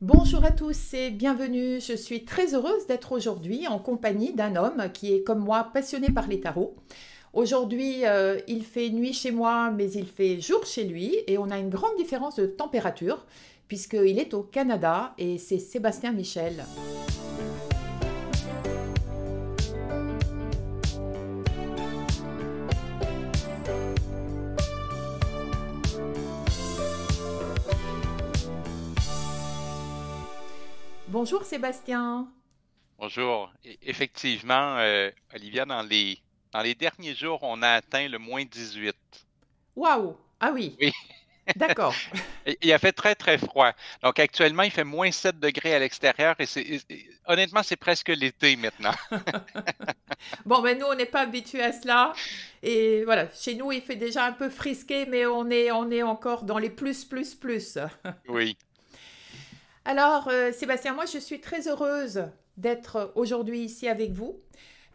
Bonjour à tous et bienvenue. Je suis très heureuse d'être aujourd'hui en compagnie d'un homme qui est comme moi passionné par les tarots. Aujourd'hui, il fait nuit chez moi, mais il fait jour chez lui et on a une grande différence de température puisqu'il est au Canada et c'est Sébastien Michel. Bonjour Sébastien. Bonjour. Effectivement, Olivia, dans les derniers jours, on a atteint le -18. Waouh! Ah oui, Oui, d'accord. il a fait très, très froid. Donc actuellement, il fait -7 degrés à l'extérieur honnêtement, c'est presque l'été maintenant. Bon, ben nous, on n'est pas habitués à cela. Et voilà, chez nous, il fait déjà un peu frisqué, mais on est encore dans les plus, plus, plus. Oui, Alors, Sébastien, moi, je suis très heureuse d'être aujourd'hui ici avec vous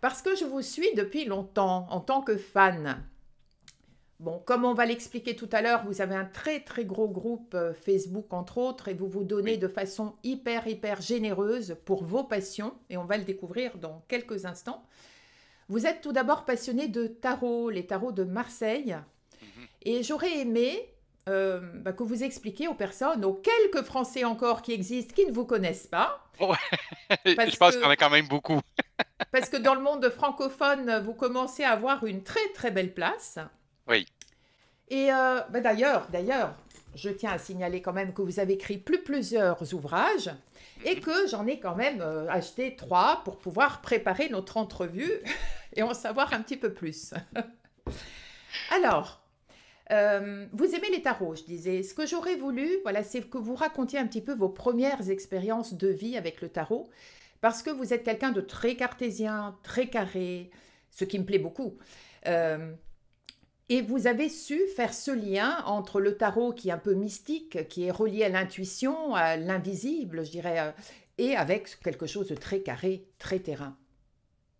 parce que je vous suis depuis longtemps en tant que fan. Bon, comme on va l'expliquer tout à l'heure, vous avez un très très gros groupe Facebook entre autres et vous vous donnez oui. de façon hyper hyper généreuse pour vos passions et on va le découvrir dans quelques instants. Vous êtes tout d'abord passionné de tarot, les tarots de Marseille. Mhm. Et j'aurais aimé que vous expliquiez aux personnes, aux quelques Français encore qui existent, qui ne vous connaissent pas, Ouais, je parce pense qu'il y en que, a quand même beaucoup. parce que dans le monde francophone, vous commencez à avoir une très très belle place. Oui. Et d'ailleurs, je tiens à signaler quand même que vous avez écrit plusieurs ouvrages et Mhm. que j'en ai quand même acheté 3 pour pouvoir préparer notre entrevue et en savoir un petit peu plus. Alors, vous aimez les tarots, je disais. Ce que j'aurais voulu, voilà, c'est que vous racontiez un petit peu vos premières expériences de vie avec le tarot, parce que vous êtes quelqu'un de très cartésien, très carré, ce qui me plaît beaucoup. Euh, et vous avez su faire ce lien entre le tarot qui est un peu mystique, qui est relié à l'intuition, à l'invisible, je dirais, et avec quelque chose de très carré, très terrain.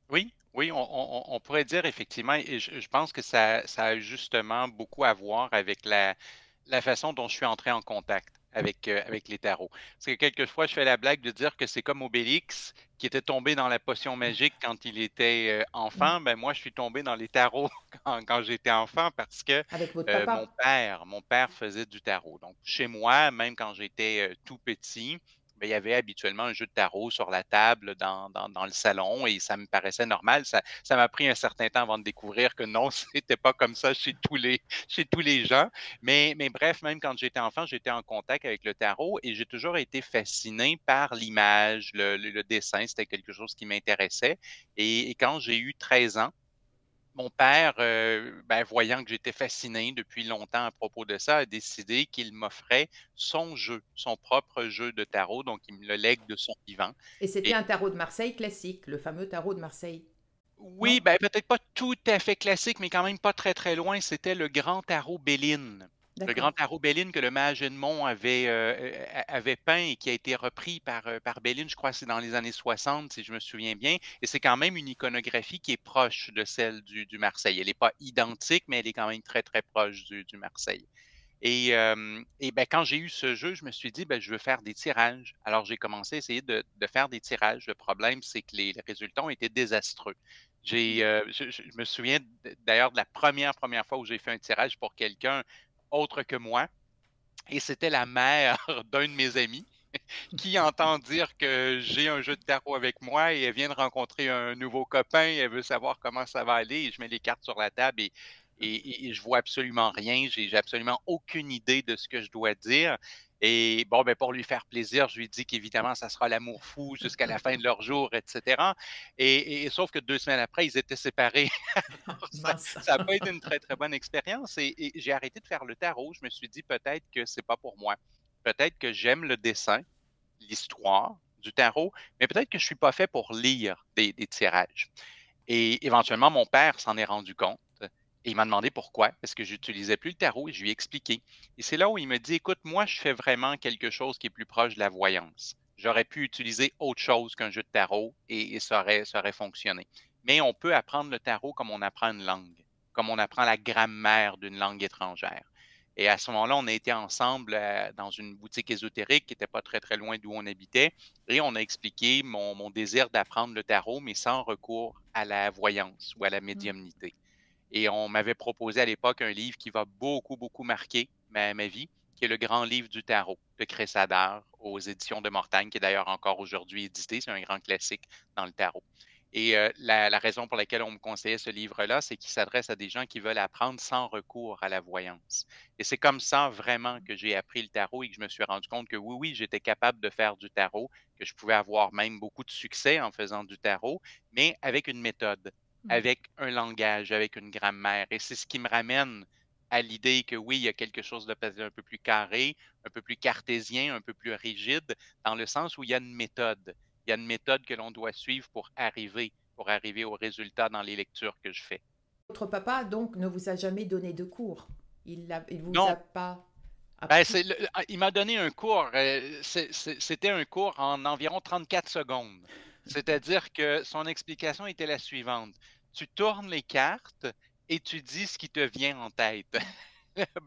Oui, oui, on pourrait dire effectivement, et je pense que ça a justement beaucoup à voir avec la façon dont je suis entré en contact avec les tarots. Parce que quelquefois, je fais la blague de dire que c'est comme Obélix qui était tombé dans la potion magique quand il était Mm. enfant. Ben moi, je suis tombé dans les tarots quand j'étais enfant parce que Avec votre mon papa. père, mon père faisait du tarot. Donc, chez moi, même quand j'étais tout petit, ben, il y avait habituellement un jeu de tarot sur la table dans le salon et ça me paraissait normal. Ça m'a pris un certain temps avant de découvrir que non, c'était pas comme ça chez tous les gens. Mais bref, même quand j'étais enfant, j'étais en contact avec le tarot et j'ai toujours été fasciné par l'image, le dessin. C'était quelque chose qui m'intéressait. Et quand j'ai eu 13 ans, mon père, ben, voyant que j'étais fasciné depuis longtemps à propos de ça, a décidé qu'il m'offrait son jeu, son propre jeu de tarot, donc il me le lègue de son vivant. Et c'était Et un tarot de Marseille classique, le fameux tarot de Marseille. oui, Non? ben, peut-être pas tout à fait classique, mais quand même pas très, très loin, c'était le Grand Tarot Béline. Le Grand D'accord. Tarot Béline que le mage Edmond avait peint et qui a été repris par Béline, je crois que c'est dans les années 60, si je me souviens bien. Et c'est quand même une iconographie qui est proche de celle du Marseille. Elle n'est pas identique, mais elle est quand même très, très proche du Marseille. Et ben, quand j'ai eu ce jeu, je me suis dit, ben, je veux faire des tirages. Alors, j'ai commencé à essayer de faire des tirages. Le problème, c'est que les résultats ont été désastreux. Je me souviens d'ailleurs de la première fois où j'ai fait un tirage pour quelqu'un autre que moi. Et c'était la mère d'un de mes amis qui entend dire que j'ai un jeu de tarot avec moi et elle vient de rencontrer un nouveau copain, elle veut savoir comment ça va aller et je mets les cartes sur la table et je vois absolument rien, j'ai absolument aucune idée de ce que je dois dire. Et bon, ben pour lui faire plaisir, je lui dis qu'évidemment, ça sera l'amour fou jusqu'à la fin de leur jour, etc. Sauf que 2 semaines après, ils étaient séparés. Alors, Mince. ça n'a pas été une très, très bonne expérience et j'ai arrêté de faire le tarot. Je me suis dit peut-être que c'est pas pour moi. Peut-être que j'aime le dessin, l'histoire du tarot, mais peut-être que je suis pas fait pour lire des tirages. Et éventuellement, mon père s'en est rendu compte et il m'a demandé pourquoi, parce que j'utilisais plus le tarot et je lui ai expliqué. Et c'est là où il me dit, écoute, moi, je fais vraiment quelque chose qui est plus proche de la voyance. J'aurais pu utiliser autre chose qu'un jeu de tarot et ça aurait fonctionné. Mais on peut apprendre le tarot comme on apprend une langue, comme on apprend la grammaire d'une langue étrangère. Et à ce moment-là, on a été ensemble dans une boutique ésotérique qui était pas très, très loin d'où on habitait et on a expliqué mon désir d'apprendre le tarot, mais sans recours à la voyance ou à la Mmh. médiumnité. Et on m'avait proposé à l'époque un livre qui va beaucoup, beaucoup marquer ma vie, qui est Le Grand Livre du Tarot de Chris Adler aux éditions de Mortagne, qui est d'ailleurs encore aujourd'hui édité. C'est un grand classique dans le tarot. Et la raison pour laquelle on me conseillait ce livre-là, c'est qu'il s'adresse à des gens qui veulent apprendre sans recours à la voyance. Et c'est comme ça vraiment que j'ai appris le tarot et que je me suis rendu compte que oui, oui, j'étais capable de faire du tarot, que je pouvais avoir même beaucoup de succès en faisant du tarot, mais avec une méthode, Mmh. avec un langage, avec une grammaire. Et c'est ce qui me ramène à l'idée que oui, il y a quelque chose de peut-être un peu plus carré, un peu plus cartésien, un peu plus rigide, dans le sens où il y a une méthode. Il y a une méthode que l'on doit suivre pour arriver au résultat dans les lectures que je fais. Votre papa, donc, ne vous a jamais donné de cours? Il vous a Non, pas ben, appris? il m'a donné un cours, c'était un cours en environ 34 secondes. C'est-à-dire que son explication était la suivante. Tu tournes les cartes et tu dis ce qui te vient en tête.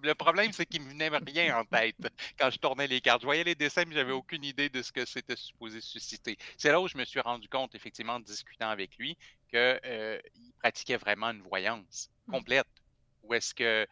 Le problème, c'est qu'il me venait rien en tête quand je tournais les cartes. Je voyais les dessins, mais j'avais aucune idée de ce que c'était supposé susciter. C'est là où je me suis rendu compte, effectivement, en discutant avec lui, que, il pratiquait vraiment une voyance Mmh. complète. Où est-ce que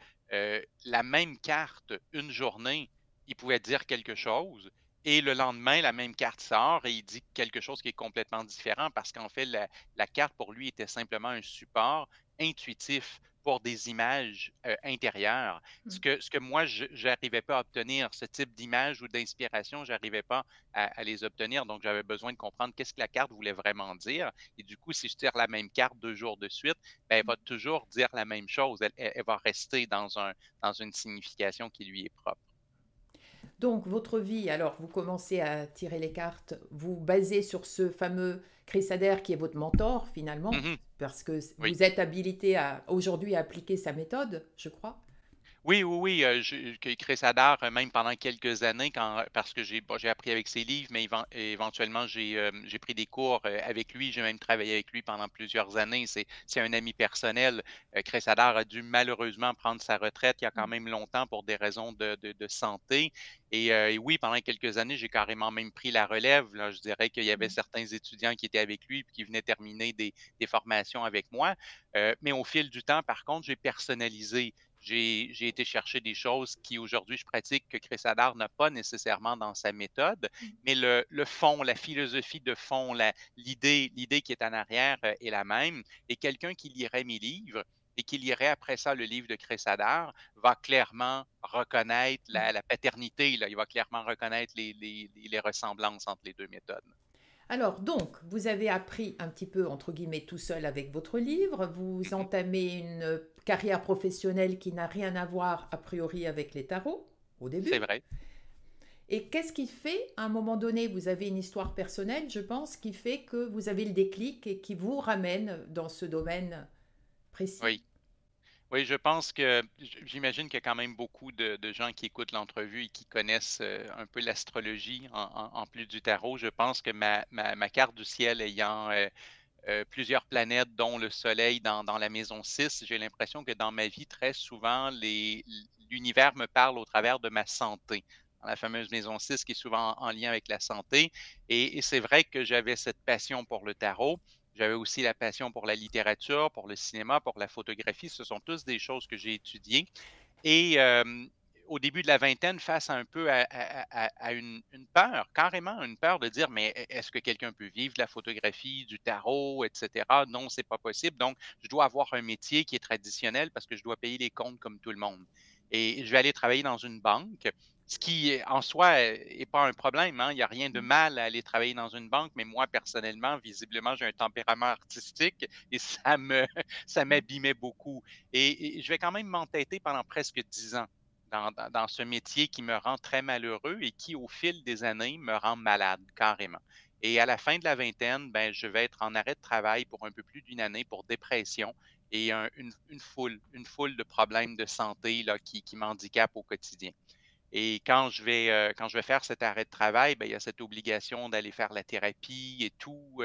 la même carte, une journée, il pouvait dire quelque chose, et le lendemain, la même carte sort et il dit quelque chose qui est complètement différent parce qu'en fait, la carte pour lui était simplement un support intuitif pour des images intérieures. Mmh. Ce que moi, je n'arrivais pas à obtenir, ce type d'image ou d'inspiration, je n'arrivais pas à les obtenir. Donc, j'avais besoin de comprendre qu'est-ce que la carte voulait vraiment dire. Et du coup, si je tire la même carte 2 jours de suite, ben, elle va toujours dire la même chose. Elle va rester dans une signification qui lui est propre. Donc, votre vie, alors, vous commencez à tirer les cartes, vous basez sur ce fameux Chris Adair qui est votre mentor, finalement, Mhm. parce que Oui. vous êtes habilité à, aujourd'hui à appliquer sa méthode, je crois. Oui, oui, oui, que Chris Hadar, même pendant quelques années, parce que j'ai appris avec ses livres, mais éventuellement, j'ai pris des cours avec lui. J'ai même travaillé avec lui pendant plusieurs années. C'est un ami personnel. Chris Hadar a dû malheureusement prendre sa retraite il y a quand Mmh. même longtemps pour des raisons de santé. Et oui, pendant quelques années, j'ai carrément même pris la relève. Là, je dirais qu'il y avait Mmh. certains étudiants qui étaient avec lui et qui venaient terminer des formations avec moi. Mais au fil du temps, par contre, j'ai personnalisé. J'ai été chercher des choses qui aujourd'hui je pratique que Chris Hadar n'a pas nécessairement dans sa méthode, mais le fond, la philosophie de fond, l'idée qui est en arrière est la même. Et quelqu'un qui lirait mes livres et qui lirait après ça le livre de Chris Hadar va clairement reconnaître Mmh. la paternité, là. Il va clairement reconnaître les ressemblances entre les deux méthodes. Alors, donc, vous avez appris un petit peu, entre guillemets, tout seul avec votre livre, vous Mhm. entamez une carrière professionnelle qui n'a rien à voir, a priori, avec les tarots, au début. C'est vrai. Et qu'est-ce qui fait, à un moment donné, vous avez une histoire personnelle, je pense, qui fait que vous avez le déclic et qui vous ramène dans ce domaine précis? Oui. Oui, je pense que j'imagine qu'il y a quand même beaucoup de gens qui écoutent l'entrevue et qui connaissent un peu l'astrologie en plus du tarot. Je pense que ma carte du ciel ayant plusieurs planètes, dont le Soleil dans la maison 6, j'ai l'impression que dans ma vie, très souvent, l'univers me parle au travers de ma santé. Dans la fameuse maison 6 qui est souvent en lien avec la santé. Et c'est vrai que j'avais cette passion pour le tarot. J'avais aussi la passion pour la littérature, pour le cinéma, pour la photographie. Ce sont tous des choses que j'ai étudiées. Et au début de la vingtaine, face à un peu à une peur, carrément une peur de dire, mais est-ce que quelqu'un peut vivre de la photographie, du tarot, etc. Non, c'est pas possible. Donc, je dois avoir un métier qui est traditionnel parce que je dois payer les comptes comme tout le monde. Et je vais aller travailler dans une banque, ce qui en soi n'est pas un problème, hein. Il n'y a rien de mal à aller travailler dans une banque, mais moi, personnellement, visiblement, j'ai un tempérament artistique et ça m'abîmait beaucoup. Et je vais quand même m'entêter pendant presque 10 ans dans ce métier qui me rend très malheureux et qui, au fil des années, me rend malade carrément. Et à la fin de la vingtaine, ben, je vais être en arrêt de travail pour un peu plus d'une année pour dépression et une foule de problèmes de santé là, qui m'handicapent au quotidien. Et quand je vais faire cet arrêt de travail, ben, il y a cette obligation d'aller faire la thérapie et tout.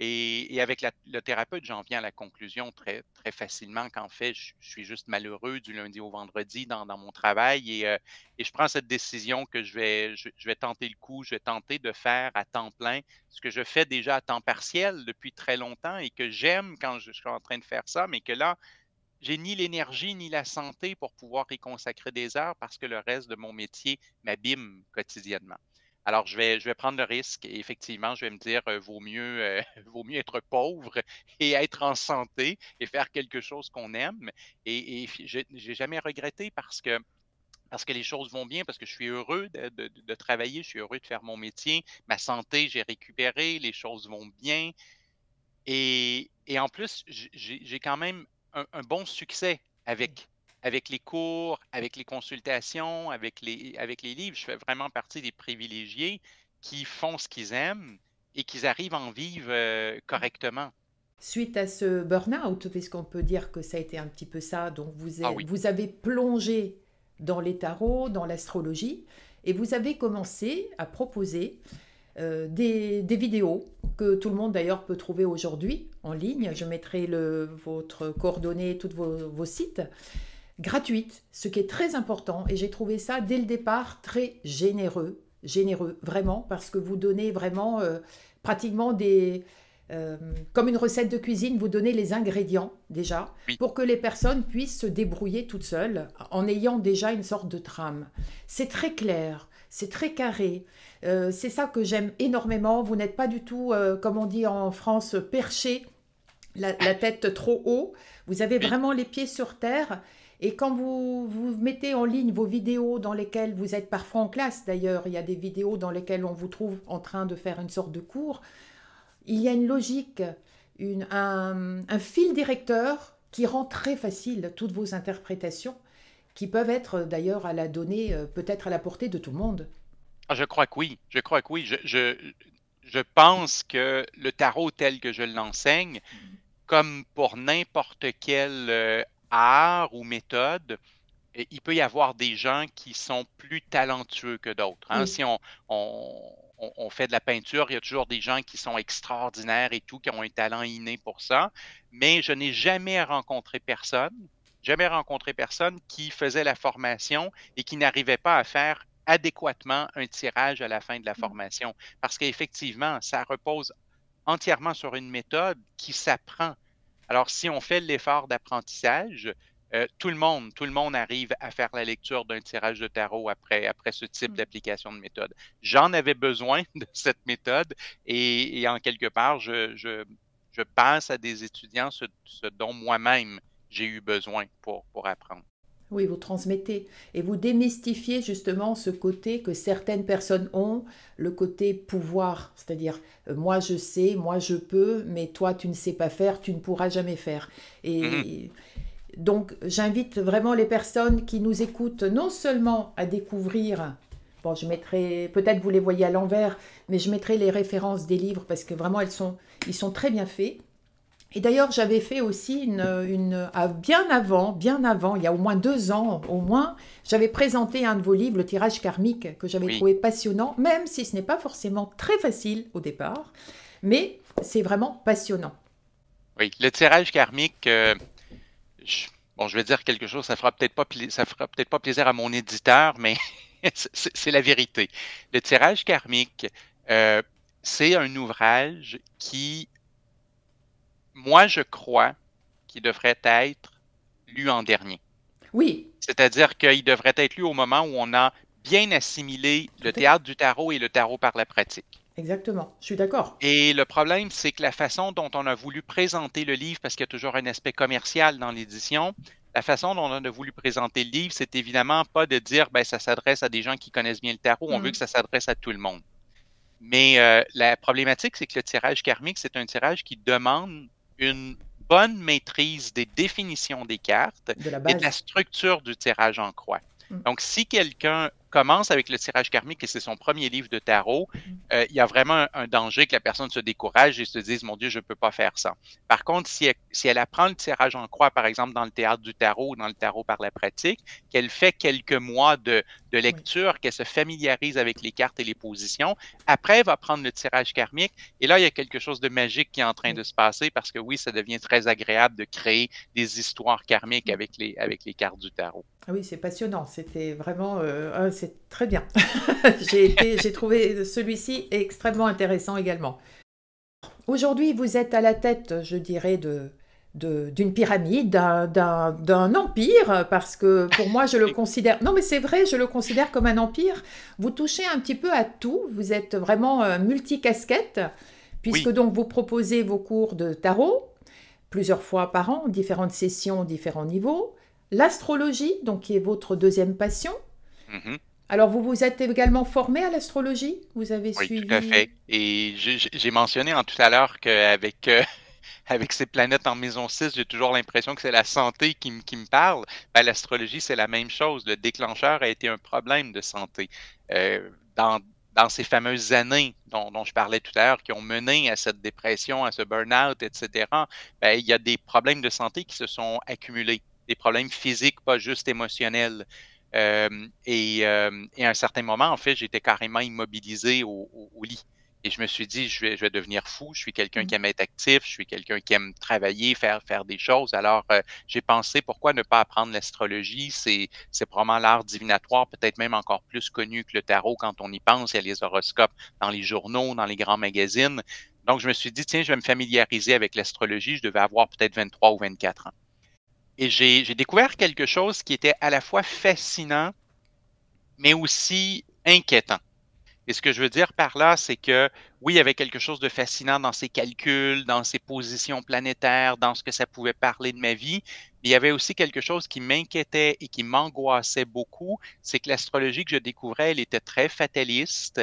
Et avec le thérapeute, j'en viens à la conclusion très, très facilement qu'en fait, je suis juste malheureux du lundi au vendredi dans mon travail. Et je prends cette décision que je vais tenter le coup, je vais tenter de faire à temps plein ce que je fais déjà à temps partiel depuis très longtemps et que j'aime quand je suis en train de faire ça, mais que là, j'ai ni l'énergie ni la santé pour pouvoir y consacrer des heures parce que le reste de mon métier m'abîme quotidiennement. Alors, je vais prendre le risque et effectivement, je vais me dire, vaut mieux être pauvre et être en santé et faire quelque chose qu'on aime. Et j'ai jamais regretté parce que les choses vont bien, parce que je suis heureux de travailler, je suis heureux de faire mon métier. Ma santé, j'ai récupéré, les choses vont bien. Et en plus, j'ai quand même un bon succès avec les cours, avec les consultations, avec les livres. Je fais vraiment partie des privilégiés qui font ce qu'ils aiment et qui arrivent à en vivre correctement. Suite à ce burn-out, puisqu'on peut dire que ça a été un petit peu ça, donc Ah oui, vous avez plongé dans les tarots, dans l'astrologie, et vous avez commencé à proposer des vidéos que tout le monde d'ailleurs peut trouver aujourd'hui en ligne. Je mettrai votre coordonnée, tous vos sites, gratuites, ce qui est très important. Et j'ai trouvé ça dès le départ très généreux, vraiment, parce que vous donnez vraiment pratiquement comme une recette de cuisine, vous donnez les ingrédients déjà oui. pour que les personnes puissent se débrouiller toutes seules en ayant déjà une sorte de trame. C'est très clair, c'est très carré. C'est ça que j'aime énormément. Vous n'êtes pas du tout, comme on dit en France, perché, la tête trop haut. Vous avez Oui. vraiment les pieds sur terre. Et quand vous mettez en ligne vos vidéos dans lesquelles vous êtes parfois en classe, d'ailleurs, il y a des vidéos dans lesquelles on vous trouve en train de faire une sorte de cours, il y a une logique, un fil directeur qui rend très facile toutes vos interprétations, qui peuvent être d'ailleurs à la donnée, peut-être à la portée de tout le monde. Ah, je crois que oui. Je crois que oui. Je pense que le tarot tel que je l'enseigne, comme pour n'importe quel art ou méthode, il peut y avoir des gens qui sont plus talentueux que d'autres. Hein. Oui. Si on fait de la peinture, il y a toujours des gens qui sont extraordinaires et tout, qui ont un talent inné pour ça. Mais je n'ai jamais rencontré personne qui faisait la formation et qui n'arrivait pas à faire adéquatement un tirage à la fin de la formation. Parce qu'effectivement, ça repose entièrement sur une méthode qui s'apprend. Alors, si on fait l'effort d'apprentissage, tout le monde arrive à faire la lecture d'un tirage de tarot après ce type d'application de méthode. J'en avais besoin de cette méthode et en quelque part, je passe à des étudiants ce dont moi-même j'ai eu besoin pour apprendre. Oui, vous transmettez et vous démystifiez justement ce côté que certaines personnes ont, le côté pouvoir, c'est-à-dire moi je sais, moi je peux, mais toi tu ne sais pas faire, tu ne pourras jamais faire. Mhm. Et donc j'invite vraiment les personnes qui nous écoutent non seulement à découvrir, bon je mettrai, peut-être vous les voyez à l'envers, mais je mettrai les références des livres parce que vraiment ils sont très bien faits. Et d'ailleurs, j'avais fait aussi bien avant, il y a au moins 2 ans, au moins, j'avais présenté un de vos livres, Le tirage karmique, que j'avais Oui, trouvé passionnant, même si ce n'est pas forcément très facile au départ, mais c'est vraiment passionnant. oui. Le tirage karmique, je, bon, je vais dire quelque chose, ça fera peut-être pas plaisir à mon éditeur, mais c'est la vérité. Le tirage karmique, euh, c'est un ouvrage qui, moi, je crois qu'il devrait être lu en dernier. Oui, C'est-à-dire qu'il devrait être lu au moment où on a bien assimilé tout le à fait, théâtre du tarot et le tarot par la pratique. exactement, je suis d'accord. Et le problème, c'est que la façon dont on a voulu présenter le livre, parce qu'il y a toujours un aspect commercial dans l'édition, la façon dont on a voulu présenter le livre, c'est évidemment pas de dire ben ça s'adresse à des gens qui connaissent bien le tarot, on veut que Mm. ça s'adresse à tout le monde. Mais la problématique, c'est que le tirage karmique, c'est un tirage qui demande une bonne maîtrise des définitions des cartes De la et de la base. structure du tirage en croix. Mm. Donc, si quelqu'un commence avec le tirage karmique et c'est son premier livre de tarot, il y a vraiment un danger que la personne se décourage et se dise, mon Dieu, je ne peux pas faire ça. Par contre, si elle apprend le tirage en croix, par exemple, dans le théâtre du tarot ou dans le tarot par la pratique, qu'elle fait quelques mois de Oui. lecture, qu'elle se familiarise avec les cartes et les positions, après, elle va prendre le tirage karmique et là, il y a quelque chose de magique qui est en train de Oui. se passer parce que oui, ça devient très agréable de créer des histoires karmiques avec les cartes du tarot. Ah oui, c'est passionnant. C'était vraiment, c'est très bien. J'ai trouvé celui-ci extrêmement intéressant également. Aujourd'hui, vous êtes à la tête, je dirais, d'une pyramide, d'un empire, parce que pour moi, je le considère... Non, mais c'est vrai, je le considère comme un empire. Vous touchez un petit peu à tout. Vous êtes vraiment multicasquette, puisque Oui. donc vous proposez vos cours de tarot plusieurs fois par an, différentes sessions, différents niveaux. L'astrologie, donc qui est votre deuxième passion. Mhm. Alors, vous vous êtes également formé à l'astrologie? Vous avez Oui, tout à suivi... fait. Et j'ai mentionné en tout à l'heure qu'avec avec ces planètes en maison 6, j'ai toujours l'impression que c'est la santé qui me parle. Ben, l'astrologie, c'est la même chose. Le déclencheur a été un problème de santé. Dans, dans ces fameuses années dont je parlais tout à l'heure, qui ont mené à cette dépression, à ce burn-out, etc., ben, il y a des problèmes de santé qui se sont accumulés. Des problèmes physiques, pas juste émotionnels. Et à un certain moment, en fait, j'étais carrément immobilisé au lit. Et je me suis dit, je vais devenir fou. Je suis quelqu'un qui aime être actif. Je suis quelqu'un qui aime travailler, faire des choses. Alors, j'ai pensé, pourquoi ne pas apprendre l'astrologie? C'est probablement l'art divinatoire, peut-être même encore plus connu que le tarot quand on y pense. Il y a les horoscopes dans les journaux, dans les grands magazines. Donc, je me suis dit, tiens, je vais me familiariser avec l'astrologie. Je devais avoir peut-être 23 ou 24 ans. Et j'ai découvert quelque chose qui était à la fois fascinant, mais aussi inquiétant. Et ce que je veux dire par là, c'est que oui, il y avait quelque chose de fascinant dans ses calculs, dans ses positions planétaires, dans ce que ça pouvait parler de ma vie, mais il y avait aussi quelque chose qui m'inquiétait et qui m'angoissait beaucoup, c'est que l'astrologie que je découvrais, elle était très fataliste,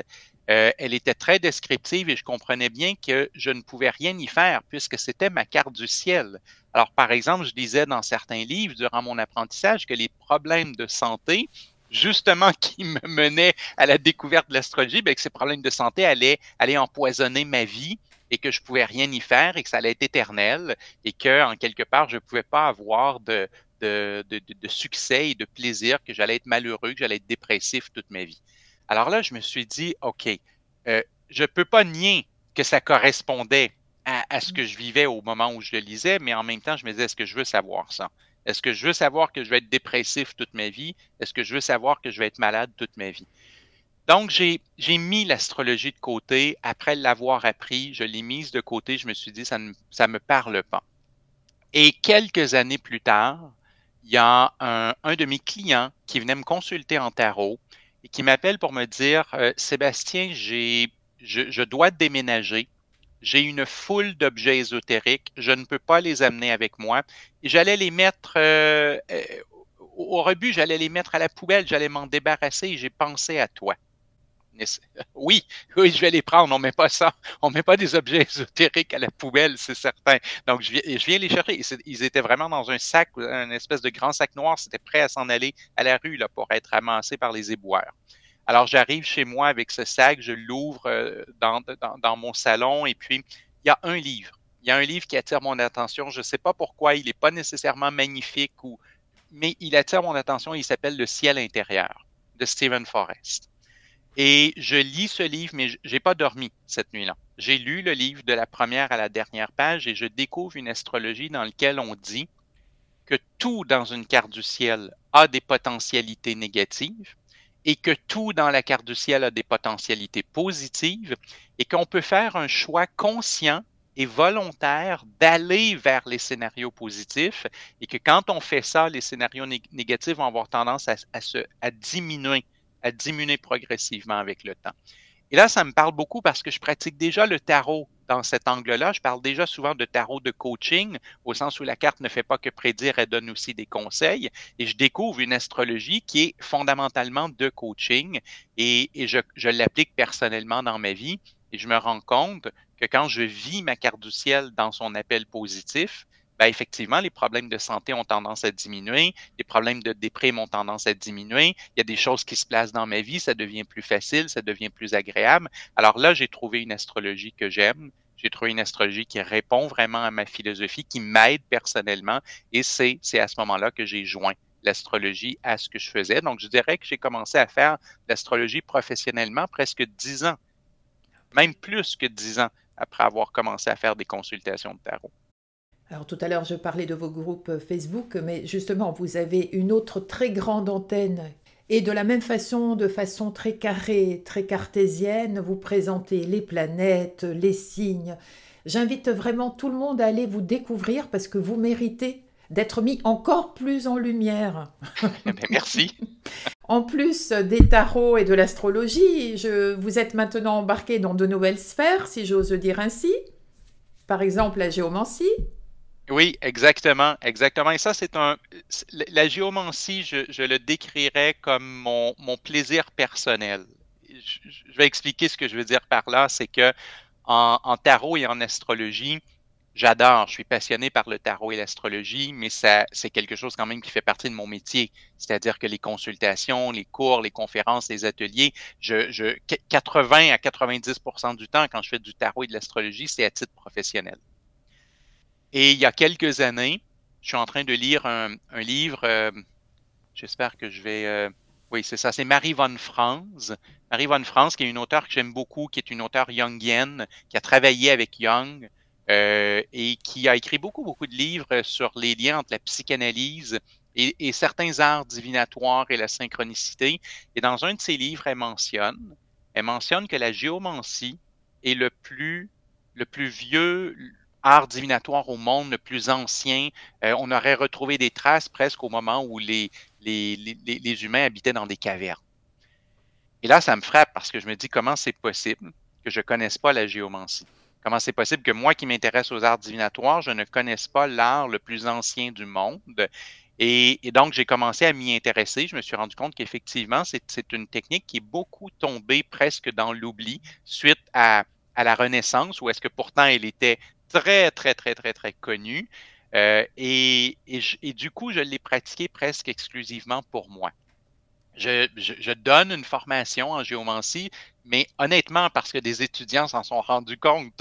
elle était très descriptive et je comprenais bien que je ne pouvais rien y faire puisque c'était ma carte du ciel. Alors, par exemple, je disais dans certains livres durant mon apprentissage que les problèmes de santé, justement qui me menaient à la découverte de l'astrologie, bien, que ces problèmes de santé allaient empoisonner ma vie et que je pouvais rien y faire et que ça allait être éternel et que, en quelque part, je ne pouvais pas avoir de succès et de plaisir, que j'allais être malheureux, que j'allais être dépressif toute ma vie. Alors là, je me suis dit, OK, je ne peux pas nier que ça correspondait à ce que je vivais au moment où je le lisais, mais en même temps, je me disais, est-ce que je veux savoir ça? Est-ce que je veux savoir que je vais être dépressif toute ma vie? Est-ce que je veux savoir que je vais être malade toute ma vie? Donc, j'ai mis l'astrologie de côté. Après l'avoir appris, je l'ai mise de côté. Je me suis dit, ça me parle pas. Et quelques années plus tard, il y a un de mes clients qui venait me consulter en tarot et qui m'appelle pour me dire, Sébastien, je dois déménager. J'ai une foule d'objets ésotériques. Je ne peux pas les amener avec moi. Et j'allais les mettre, au rebut, j'allais les mettre à la poubelle. J'allais m'en débarrasser et j'ai pensé à toi. Oui, oui, je vais les prendre. On met pas ça. On met pas des objets ésotériques à la poubelle, c'est certain. Donc, je viens les chercher. Ils étaient vraiment dans un sac, une espèce de grand sac noir. C'était prêt à s'en aller à la rue là, pour être ramassé par les éboueurs. Alors, j'arrive chez moi avec ce sac, je l'ouvre dans mon salon et puis il y a un livre. Il y a un livre qui attire mon attention. Je ne sais pas pourquoi. Il n'est pas nécessairement magnifique, mais il attire mon attention. Il s'appelle Le ciel intérieur de Stephen Forrest. Et je lis ce livre, mais je n'ai pas dormi cette nuit-là. J'ai lu le livre de la première à la dernière page et je découvre une astrologie dans laquelle on dit que tout dans une carte du ciel a des potentialités négatives et que tout dans la carte du ciel a des potentialités positives et qu'on peut faire un choix conscient et volontaire d'aller vers les scénarios positifs et que quand on fait ça, les scénarios négatifs vont avoir tendance à diminuer progressivement avec le temps. Et là, ça me parle beaucoup parce que je pratique déjà le tarot dans cet angle-là. Je parle déjà souvent de tarot de coaching, au sens où la carte ne fait pas que prédire, elle donne aussi des conseils. Et je découvre une astrologie qui est fondamentalement de coaching et je l'applique personnellement dans ma vie. Et je me rends compte que quand je vis ma carte du ciel dans son appel positif, ben effectivement, les problèmes de santé ont tendance à diminuer, les problèmes de déprime ont tendance à diminuer, il y a des choses qui se placent dans ma vie, ça devient plus facile, ça devient plus agréable. Alors là, j'ai trouvé une astrologie que j'aime, j'ai trouvé une astrologie qui répond vraiment à ma philosophie, qui m'aide personnellement, et c'est à ce moment-là que j'ai joint l'astrologie à ce que je faisais. Donc, je dirais que j'ai commencé à faire l'astrologie professionnellement presque 10 ans, même plus que 10 ans après avoir commencé à faire des consultations de tarot. Alors tout à l'heure, je parlais de vos groupes Facebook, mais justement, vous avez une autre très grande antenne. Et de la même façon, de façon très carrée, très cartésienne, vous présentez les planètes, les signes. J'invite vraiment tout le monde à aller vous découvrir parce que vous méritez d'être mis encore plus en lumière. Merci. En plus des tarots et de l'astrologie, vous êtes maintenant embarqué dans de nouvelles sphères, si j'ose dire ainsi. Par exemple, la géomancie. Oui, exactement, exactement. Et ça, la géomancie, je le décrirais comme mon plaisir personnel. Je vais expliquer ce que je veux dire par là, c'est que en tarot et en astrologie, j'adore, je suis passionné par le tarot et l'astrologie, mais c'est quelque chose quand même qui fait partie de mon métier. C'est-à-dire que les consultations, les cours, les conférences, les ateliers, 80 à 90% du temps, quand je fais du tarot et de l'astrologie, c'est à titre professionnel. Et il y a quelques années, je suis en train de lire un livre, j'espère que je vais... oui, c'est ça, c'est Marie von Franz. Marie von Franz, qui est une auteure que j'aime beaucoup, qui est une auteure jungienne, qui a travaillé avec Jung et qui a écrit beaucoup, beaucoup de livres sur les liens entre la psychanalyse et certains arts divinatoires et la synchronicité. Et dans un de ses livres, elle mentionne que la géomancie est le plus vieux art divinatoire au monde, le plus ancien. On aurait retrouvé des traces presque au moment où les humains habitaient dans des cavernes. Et là, ça me frappe parce que je me dis comment c'est possible que je ne connaisse pas la géomancie. Comment c'est possible que moi qui m'intéresse aux arts divinatoires, je ne connaisse pas l'art le plus ancien du monde. Et donc, j'ai commencé à m'y intéresser. Je me suis rendu compte qu'effectivement, c'est une technique qui est beaucoup tombée presque dans l'oubli suite à la Renaissance, où est-ce que pourtant elle était très, très, très, très, très connue. Et du coup, je l'ai pratiqué presque exclusivement pour moi. Je donne une formation en géomancie, mais honnêtement, parce que des étudiants s'en sont rendus compte,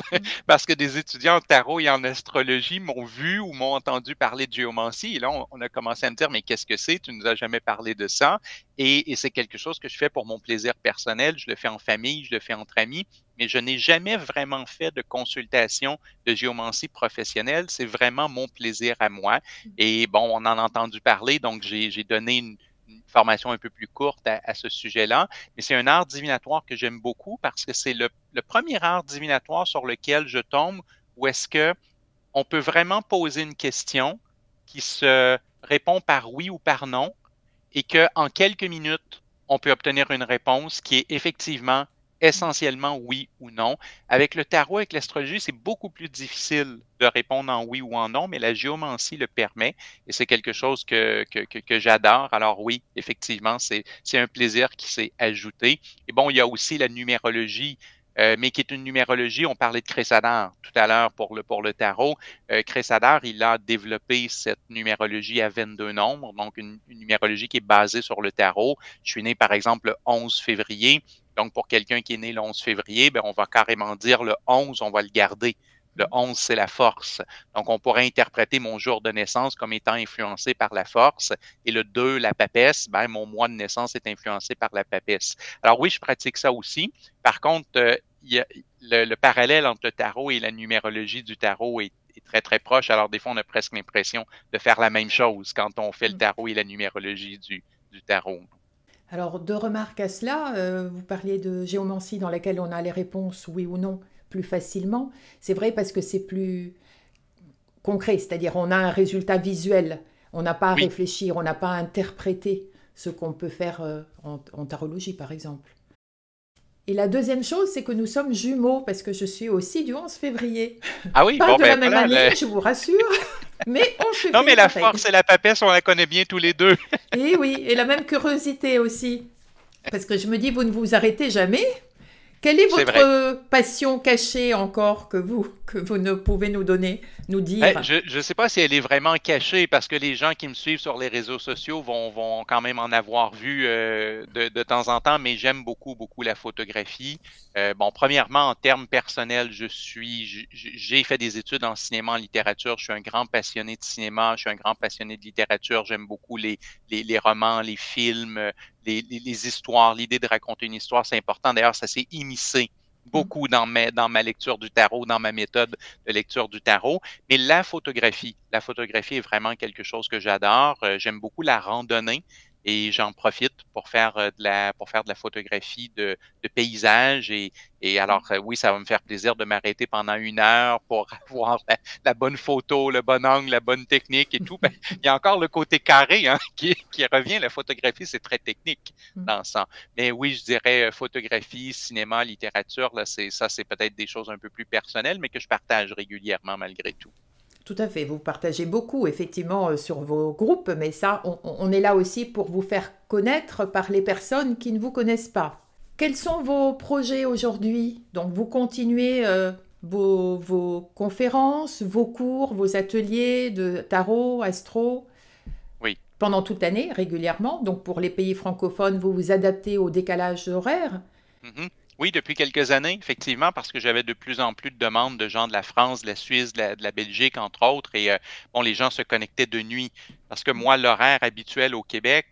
parce que des étudiants en tarot et en astrologie m'ont vu ou m'ont entendu parler de géomancie, et là, on a commencé à me dire, mais qu'est-ce que c'est? Tu nous as jamais parlé de ça. Et c'est quelque chose que je fais pour mon plaisir personnel, je le fais en famille, je le fais entre amis, mais je n'ai jamais vraiment fait de consultation de géomancie professionnelle, c'est vraiment mon plaisir à moi. Et bon, on en a entendu parler, donc j'ai donné une formation un peu plus courte à ce sujet-là, mais c'est un art divinatoire que j'aime beaucoup parce que c'est le premier art divinatoire sur lequel je tombe où est-ce que on peut vraiment poser une question qui se répond par oui ou par non et qu'en quelques minutes, on peut obtenir une réponse qui est effectivement essentiellement oui ou non. Avec le tarot, avec l'astrologie, c'est beaucoup plus difficile de répondre en oui ou en non, mais la géomancie le permet et c'est quelque chose que j'adore. Alors oui, effectivement, c'est un plaisir qui s'est ajouté. Et bon, il y a aussi la numérologie, mais qui est une numérologie, on parlait de Crésadar tout à l'heure pour le tarot. Crésadar, il a développé cette numérologie à 22 nombres, donc une numérologie qui est basée sur le tarot. Je suis né, par exemple, le 11 février. Donc, pour quelqu'un qui est né le 11 février, ben, on va carrément dire le 11, on va le garder. Le 11, c'est la force. Donc, on pourrait interpréter mon jour de naissance comme étant influencé par la force. Et le 2, la papesse, ben, mon mois de naissance est influencé par la papesse. Alors oui, je pratique ça aussi. Par contre, le parallèle entre le tarot et la numérologie du tarot est très, très proche. Alors, des fois, on a presque l'impression de faire la même chose quand on fait le tarot et la numérologie du tarot. Alors, deux remarques à cela. Vous parliez de géomancie dans laquelle on a les réponses oui ou non plus facilement. C'est vrai parce que c'est plus concret, c'est-à-dire on a un résultat visuel. On n'a pas à réfléchir, on n'a pas à interpréter ce qu'on peut faire en tarologie, par exemple. Et la deuxième chose, c'est que nous sommes jumeaux, parce que je suis aussi du 11 février. Ah oui, pas bon, de ben la même voilà, année, je vous rassure, mais 11 février. Non, mais la pareil. force et la papesse, on la connaît bien tous les deux. Et oui, et la même curiosité aussi. Parce que je me dis, vous ne vous arrêtez jamais. Quelle est c'est vrai. votre passion cachée encore que vous ne pouvez nous donner, nous dire? Je ne sais pas si elle est vraiment cachée parce que les gens qui me suivent sur les réseaux sociaux vont quand même en avoir vu de temps en temps, mais j'aime beaucoup, beaucoup la photographie. Bon, premièrement, en termes personnels, j'ai fait des études en cinéma, en littérature. Je suis un grand passionné de cinéma, je suis un grand passionné de littérature. J'aime beaucoup les romans, les films, les histoires. L'idée de raconter une histoire, c'est important. D'ailleurs, ça s'est immiscé Mm. beaucoup dans ma lecture du tarot, dans ma méthode de lecture du tarot. Mais la photographie est vraiment quelque chose que j'adore. J'aime beaucoup la randonnée et j'en profite pour faire de la photographie de paysages. Et alors, oui, ça va me faire plaisir de m'arrêter pendant 1 heure pour avoir la bonne photo, le bon angle, la bonne technique et tout. Ben, il y a encore le côté carré hein, qui revient. La photographie, c'est très technique Mm. dans ça. Mais oui, je dirais photographie, cinéma, littérature, là, c'est peut-être des choses un peu plus personnelles, mais que je partage régulièrement malgré tout. Tout à fait, vous partagez beaucoup effectivement sur vos groupes, mais ça, on est là aussi pour vous faire connaître par les personnes qui ne vous connaissent pas. Quels sont vos projets aujourd'hui? Donc vous continuez vos conférences, vos cours, vos ateliers de tarot, astro Oui. pendant toute l'année régulièrement. Donc pour les pays francophones, vous vous adaptez au décalage horaire. Mhm. Oui, depuis quelques années, effectivement, parce que j'avais de plus en plus de demandes de gens de la France, de la Suisse, de la Belgique, entre autres, et bon, les gens se connectaient de nuit. Parce que moi, l'horaire habituel au Québec,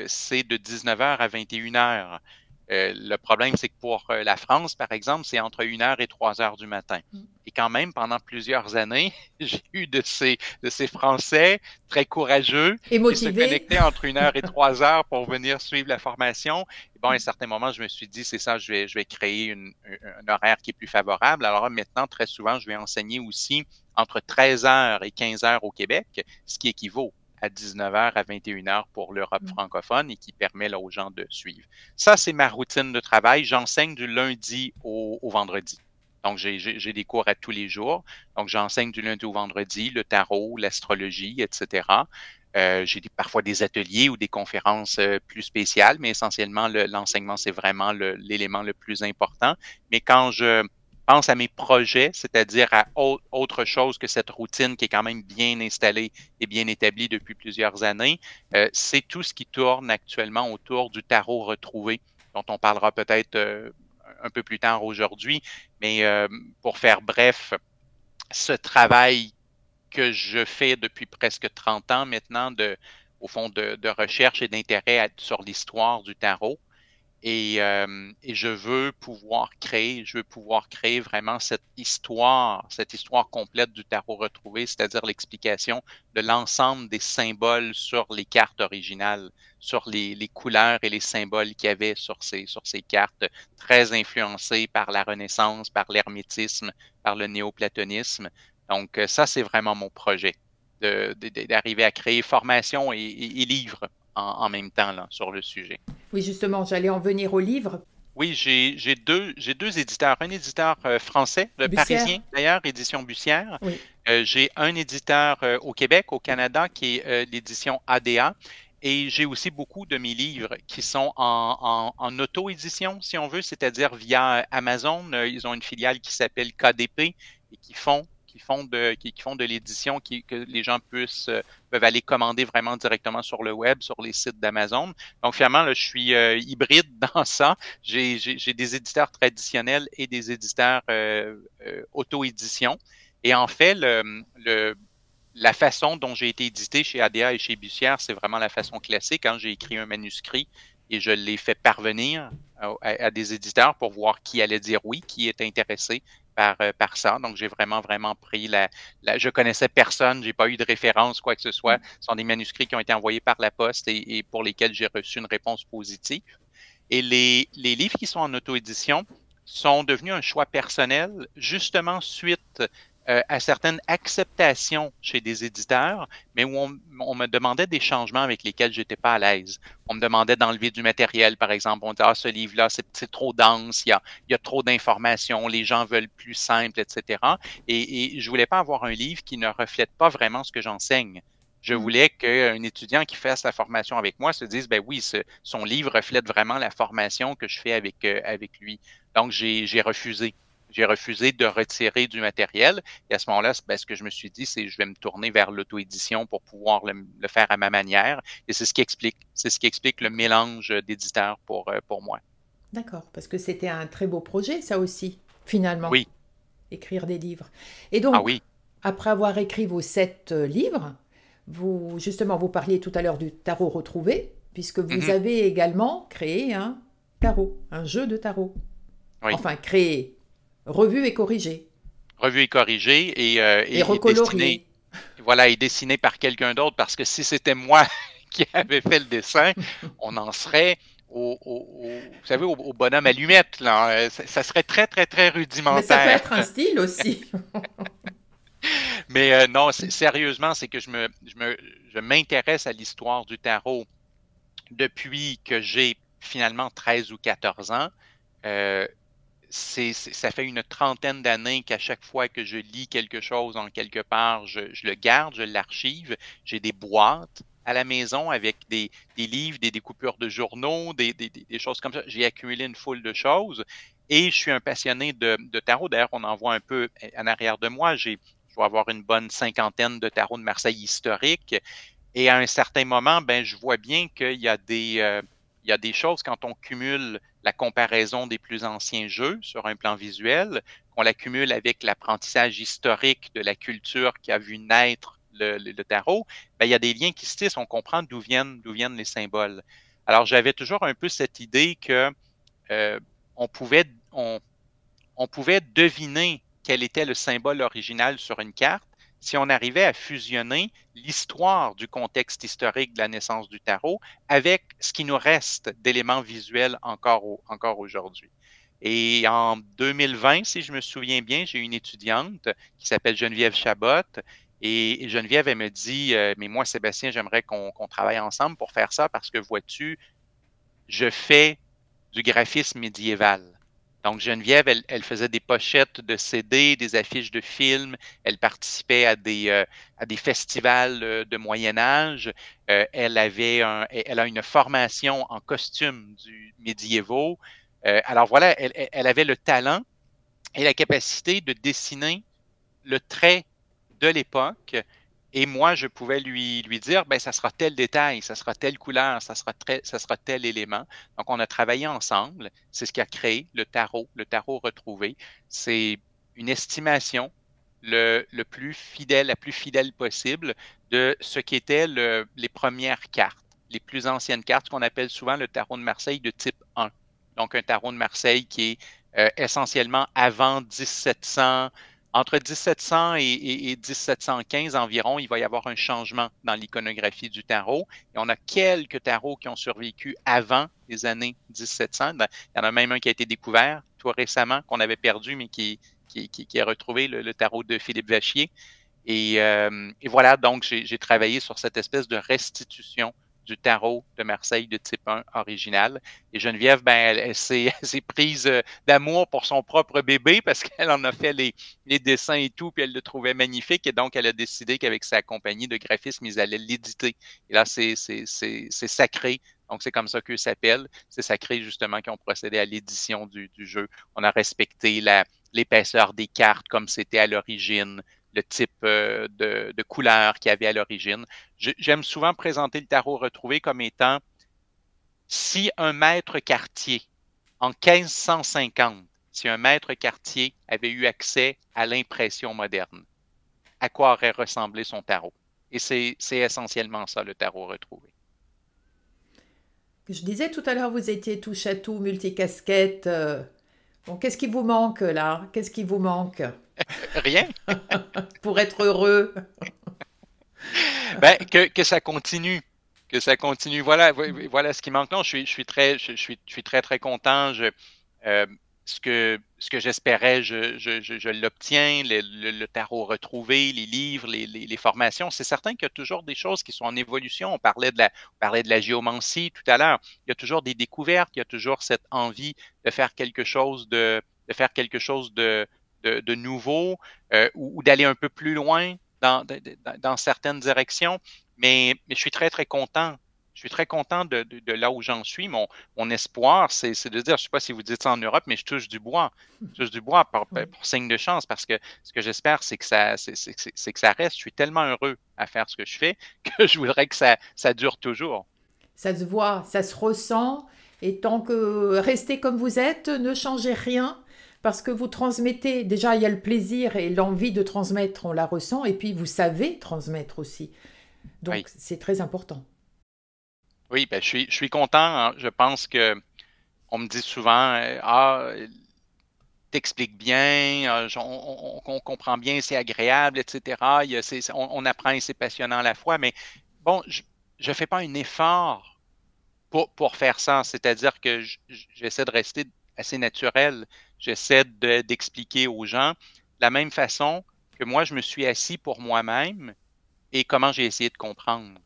c'est de 19 heures à 21 heures. Le problème, c'est que pour la France, par exemple, c'est entre 1 heure et 3 heures du matin. Et quand même, pendant plusieurs années, j'ai eu de ces Français très courageux Et qui se motivé. connectaient entre 1 heure et 3 heures pour venir suivre la formation. Et bon, à un certain moment, je me suis dit, c'est ça, je vais créer un horaire qui est plus favorable. Alors maintenant, très souvent, je vais enseigner aussi entre 13 heures et 15 heures au Québec, ce qui équivaut à 19 heures à 21 heures pour l'Europe francophone et qui permet là, aux gens de suivre. Ça, c'est ma routine de travail. J'enseigne du lundi au vendredi. Donc, j'ai des cours à tous les jours. Donc, j'enseigne du lundi au vendredi, le tarot, l'astrologie, etc. J'ai parfois des ateliers ou des conférences plus spéciales, mais essentiellement, l'enseignement, c'est vraiment l'élément le plus important. Mais quand je pense à mes projets, c'est-à-dire à autre chose que cette routine qui est quand même bien installée et bien établie depuis plusieurs années, c'est tout ce qui tourne actuellement autour du tarot retrouvé, dont on parlera peut-être un peu plus tard aujourd'hui. Mais pour faire bref, ce travail que je fais depuis presque 30 ans maintenant, au fond, de recherche et d'intérêt sur l'histoire du tarot. Et je veux pouvoir créer vraiment cette histoire complète du tarot retrouvé, c'est-à-dire l'explication de l'ensemble des symboles sur les cartes originales, sur les couleurs et les symboles qu'il y avait sur ces cartes, très influencées par la Renaissance, par l'hermétisme, par le néoplatonisme. Donc, ça, c'est vraiment mon projet, d'arriver à créer formation et livres en même temps là, sur le sujet. Oui, justement, j'allais en venir au livre. Oui, j'ai deux éditeurs. Un éditeur français, le Bussière. Parisien d'ailleurs, Édition Bussière. Oui. J'ai un éditeur au Québec, au Canada, qui est l'édition ADA. Et j'ai aussi beaucoup de mes livres qui sont en auto-édition, si on veut, c'est-à-dire via Amazon. Ils ont une filiale qui s'appelle KDP et qui font de l'édition que les gens peuvent aller commander vraiment directement sur le web, sur les sites d'Amazon. Donc, finalement, là, je suis hybride dans ça. J'ai des éditeurs traditionnels et des éditeurs auto-édition. Et en fait, la façon dont j'ai été édité chez ADA et chez Bussière, c'est vraiment la façon classique. Hein. J'ai écrit un manuscrit et je l'ai fait parvenir à des éditeurs pour voir qui allait dire oui, qui est intéressé par ça. Donc, j'ai vraiment, vraiment pris je connaissais personne, j'ai pas eu de référence, quoi que ce soit. Ce sont des manuscrits qui ont été envoyés par la poste et pour lesquels j'ai reçu une réponse positive. Et les livres qui sont en auto-édition sont devenus un choix personnel, justement suite à certaines acceptations chez des éditeurs, mais où on me demandait des changements avec lesquels j'étais pas à l'aise. On me demandait d'enlever du matériel, par exemple. On disait, ah, ce livre-là, c'est trop dense, il y a trop d'informations, les gens veulent plus simple, etc. Et je voulais pas avoir un livre qui ne reflète pas vraiment ce que j'enseigne. Je Hmm. voulais qu'un étudiant qui fasse la formation avec moi se dise, ben oui, son livre reflète vraiment la formation que je fais avec lui. Donc, j'ai refusé. J'ai refusé de retirer du matériel. Et à ce moment-là, ben, ce que je me suis dit, c'est je vais me tourner vers l'auto-édition pour pouvoir le faire à ma manière. Et c'est ce qui explique le D'accord. mélange d'éditeurs pour moi. D'accord. Parce que c'était un très beau projet, ça aussi, finalement, Oui. écrire des livres. Et Ah donc, oui. après avoir écrit vos 7 livres, justement, vous parliez tout à l'heure du tarot retrouvé, puisque vous Mhm. avez également créé un tarot, un jeu de tarot. Oui. Enfin, créé, revu et corrigé, Revu et corrigé et et dessiné. recolorié. Voilà, et dessiné par quelqu'un d'autre, parce que si c'était moi qui avait fait le dessin, on en serait vous savez, au bonhomme allumette, là. Ça serait très, très, très Mais ça peut rudimentaire. être un style aussi. Mais non, sérieusement, c'est que je m'intéresse à l'histoire du tarot depuis que j'ai finalement 13 ou 14 ans. Euh, ça fait une trentaine d'années qu'à chaque fois que je lis quelque chose en quelque part, je le garde, je l'archive. J'ai des boîtes à la maison avec des livres, des découpures de journaux, des choses comme ça. J'ai accumulé une foule de choses et je suis un passionné de tarot. D'ailleurs, on en voit un peu en arrière de moi. Je dois avoir une bonne cinquantaine de tarots de Marseille historiques. Et à un certain moment, ben, je vois bien qu'il y a il y a des choses quand on cumule la comparaison des plus anciens jeux sur un plan visuel, qu'on l'accumule avec l'apprentissage historique de la culture qui a vu naître le tarot, ben, il y a des liens qui se tissent, on comprend d'où viennent les symboles. Alors, j'avais toujours un peu cette idée que euh, on pouvait, on, on pouvait deviner quel était le symbole original sur une carte si on arrivait à fusionner l'histoire du contexte historique de la naissance du tarot avec ce qui nous reste d'éléments visuels encore aujourd'hui. Et en 2020, si je me souviens bien, j'ai une étudiante qui s'appelle Geneviève Chabot. Et Geneviève, elle me dit, mais moi, Sébastien, j'aimerais qu'on travaille ensemble pour faire ça parce que, vois-tu, je fais du graphisme médiéval. Donc, Geneviève, elle faisait des pochettes de CD, des affiches de films, elle participait à des festivals de Moyen Âge, elle a une formation en costumes du médiévaux. Alors voilà, elle avait le talent et la capacité de dessiner le trait de l'époque. Et moi, je pouvais lui dire, ben, ça sera tel détail, ça sera telle couleur, ça sera tel élément. Donc, on a travaillé ensemble. C'est ce qui a créé le tarot retrouvé. C'est une estimation la plus fidèle possible de ce qu'étaient les premières cartes, les plus anciennes cartes, qu'on appelle souvent le tarot de Marseille de type 1. Donc, un tarot de Marseille qui est essentiellement avant 1700, entre 1700 et 1715 environ, il va y avoir un changement dans l'iconographie du tarot. Et on a quelques tarots qui ont survécu avant les années 1700. Il y en a même un qui a été découvert tout récemment, qu'on avait perdu, mais qui a retrouvé le tarot de Philippe Vachier. Et voilà, donc j'ai travaillé sur cette espèce de restitution du tarot de Marseille de type 1 original. Et Geneviève, ben, elle s'est prise d'amour pour son propre bébé parce qu'elle en a fait les dessins et tout, puis elle le trouvait magnifique. Et donc, elle a décidé qu'avec sa compagnie de graphisme, ils allaient l'éditer. Et là, c'est sacré. Donc, c'est comme ça qu'eux s'appellent. C'est sacré, justement, qu'ils ont procédé à l'édition du jeu. On a respecté l'épaisseur des cartes comme c'était à l'origine, le type de couleur qu'il y avait à l'origine. J'aime souvent présenter le tarot retrouvé comme étant si un maître quartier, en 1550, si un maître quartier avait eu accès à l'impression moderne, à quoi aurait ressemblé son tarot? Et c'est essentiellement ça, le tarot retrouvé. Je disais tout à l'heure, vous étiez touche à tout, multicasquette. Bon, qu'est-ce qui vous manque là? Qu'est-ce qui vous manque Rien? pour être heureux? Ben, que ça continue. Que ça continue. Voilà, voilà ce qui manque. Non, je suis très, très content. Euh, ce que j'espérais, je l'obtiens, le tarot retrouvé, les livres, les formations. C'est certain qu'il y a toujours des choses qui sont en évolution. On parlait de la géomancie tout à l'heure. Il y a toujours des découvertes, il y a toujours cette envie de faire quelque chose de faire quelque chose de nouveau ou d'aller un peu plus loin dans certaines directions. mais je suis très, très content. Je suis très content de là où j'en suis. Mon espoir, c'est de dire, je ne sais pas si vous dites ça en Europe, mais je touche du bois. Je touche du bois Oui. pour signe de chance, parce que ce que j'espère, c'est que c'est que ça reste. Je suis tellement heureux à faire ce que je fais que je voudrais que ça dure toujours. Ça se voit, ça se ressent. Et tant que restez comme vous êtes, ne changez rien. Parce que vous transmettez, déjà il y a le plaisir et l'envie de transmettre, on la ressent. Et puis vous savez transmettre aussi. Oui. Donc c'est très important. Oui, ben, je suis content, hein. Je pense que on me dit souvent, ah, t'expliques bien, on comprend bien, c'est agréable, etc. On apprend et c'est passionnant à la fois, mais bon, je fais pas un effort pour faire ça. C'est-à-dire que j'essaie de rester assez naturel. J'essaie d'expliquer aux gens de la même façon que moi, je me suis assis pour moi-même et comment j'ai essayé de comprendre.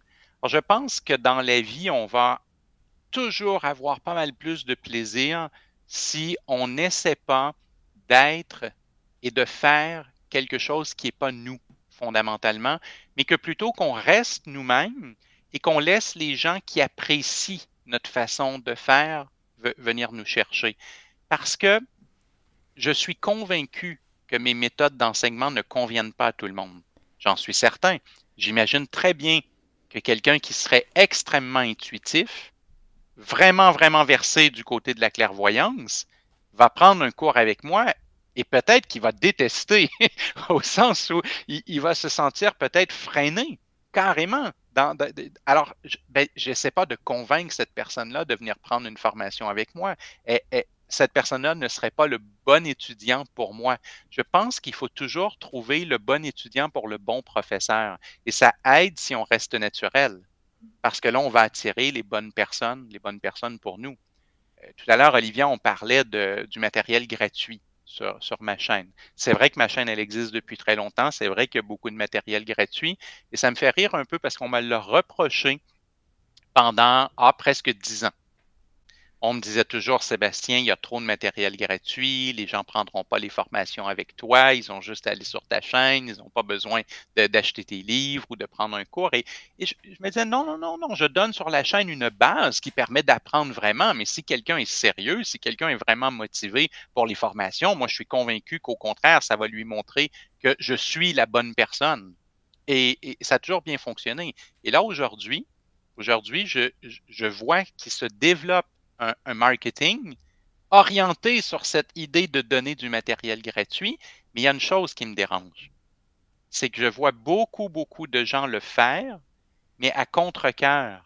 Alors, je pense que dans la vie, on va toujours avoir pas mal plus de plaisir si on n'essaie pas d'être et de faire quelque chose qui n'est pas nous, fondamentalement, mais que plutôt qu'on reste nous-mêmes et qu'on laisse les gens qui apprécient notre façon de faire venir nous chercher. Parce que je suis convaincu que mes méthodes d'enseignement ne conviennent pas à tout le monde. J'en suis certain. J'imagine très bien que quelqu'un qui serait extrêmement intuitif, vraiment, vraiment versé du côté de la clairvoyance, va prendre un cours avec moi et peut-être qu'il va détester, au sens où il va se sentir peut-être freiné, carrément. Alors, ben, je n'essaie pas de convaincre cette personne-là de venir prendre une formation avec moi. Cette personne-là ne serait pas le bon étudiant pour moi. Je pense qu'il faut toujours trouver le bon étudiant pour le bon professeur. Et ça aide si on reste naturel. Parce que là, on va attirer les bonnes personnes pour nous. Tout à l'heure, Olivia, on parlait du matériel gratuit sur ma chaîne. C'est vrai que ma chaîne, elle existe depuis très longtemps. C'est vrai qu'il y a beaucoup de matériel gratuit. Et ça me fait rire un peu parce qu'on me l'a reproché pendant presque 10 ans. On me disait toujours, Sébastien, il y a trop de matériel gratuit, les gens ne prendront pas les formations avec toi, ils ont juste à aller sur ta chaîne, ils n'ont pas besoin d'acheter tes livres ou de prendre un cours. Et je me disais, non, non, non, non, je donne sur la chaîne une base qui permet d'apprendre vraiment, mais si quelqu'un est sérieux, si quelqu'un est vraiment motivé pour les formations, moi, je suis convaincu qu'au contraire, ça va lui montrer que je suis la bonne personne. Et ça a toujours bien fonctionné. Et là, aujourd'hui, je vois qu'il se développe un marketing orienté sur cette idée de donner du matériel gratuit, mais il y a une chose qui me dérange. C'est que je vois beaucoup, beaucoup de gens le faire, mais à contre-cœur.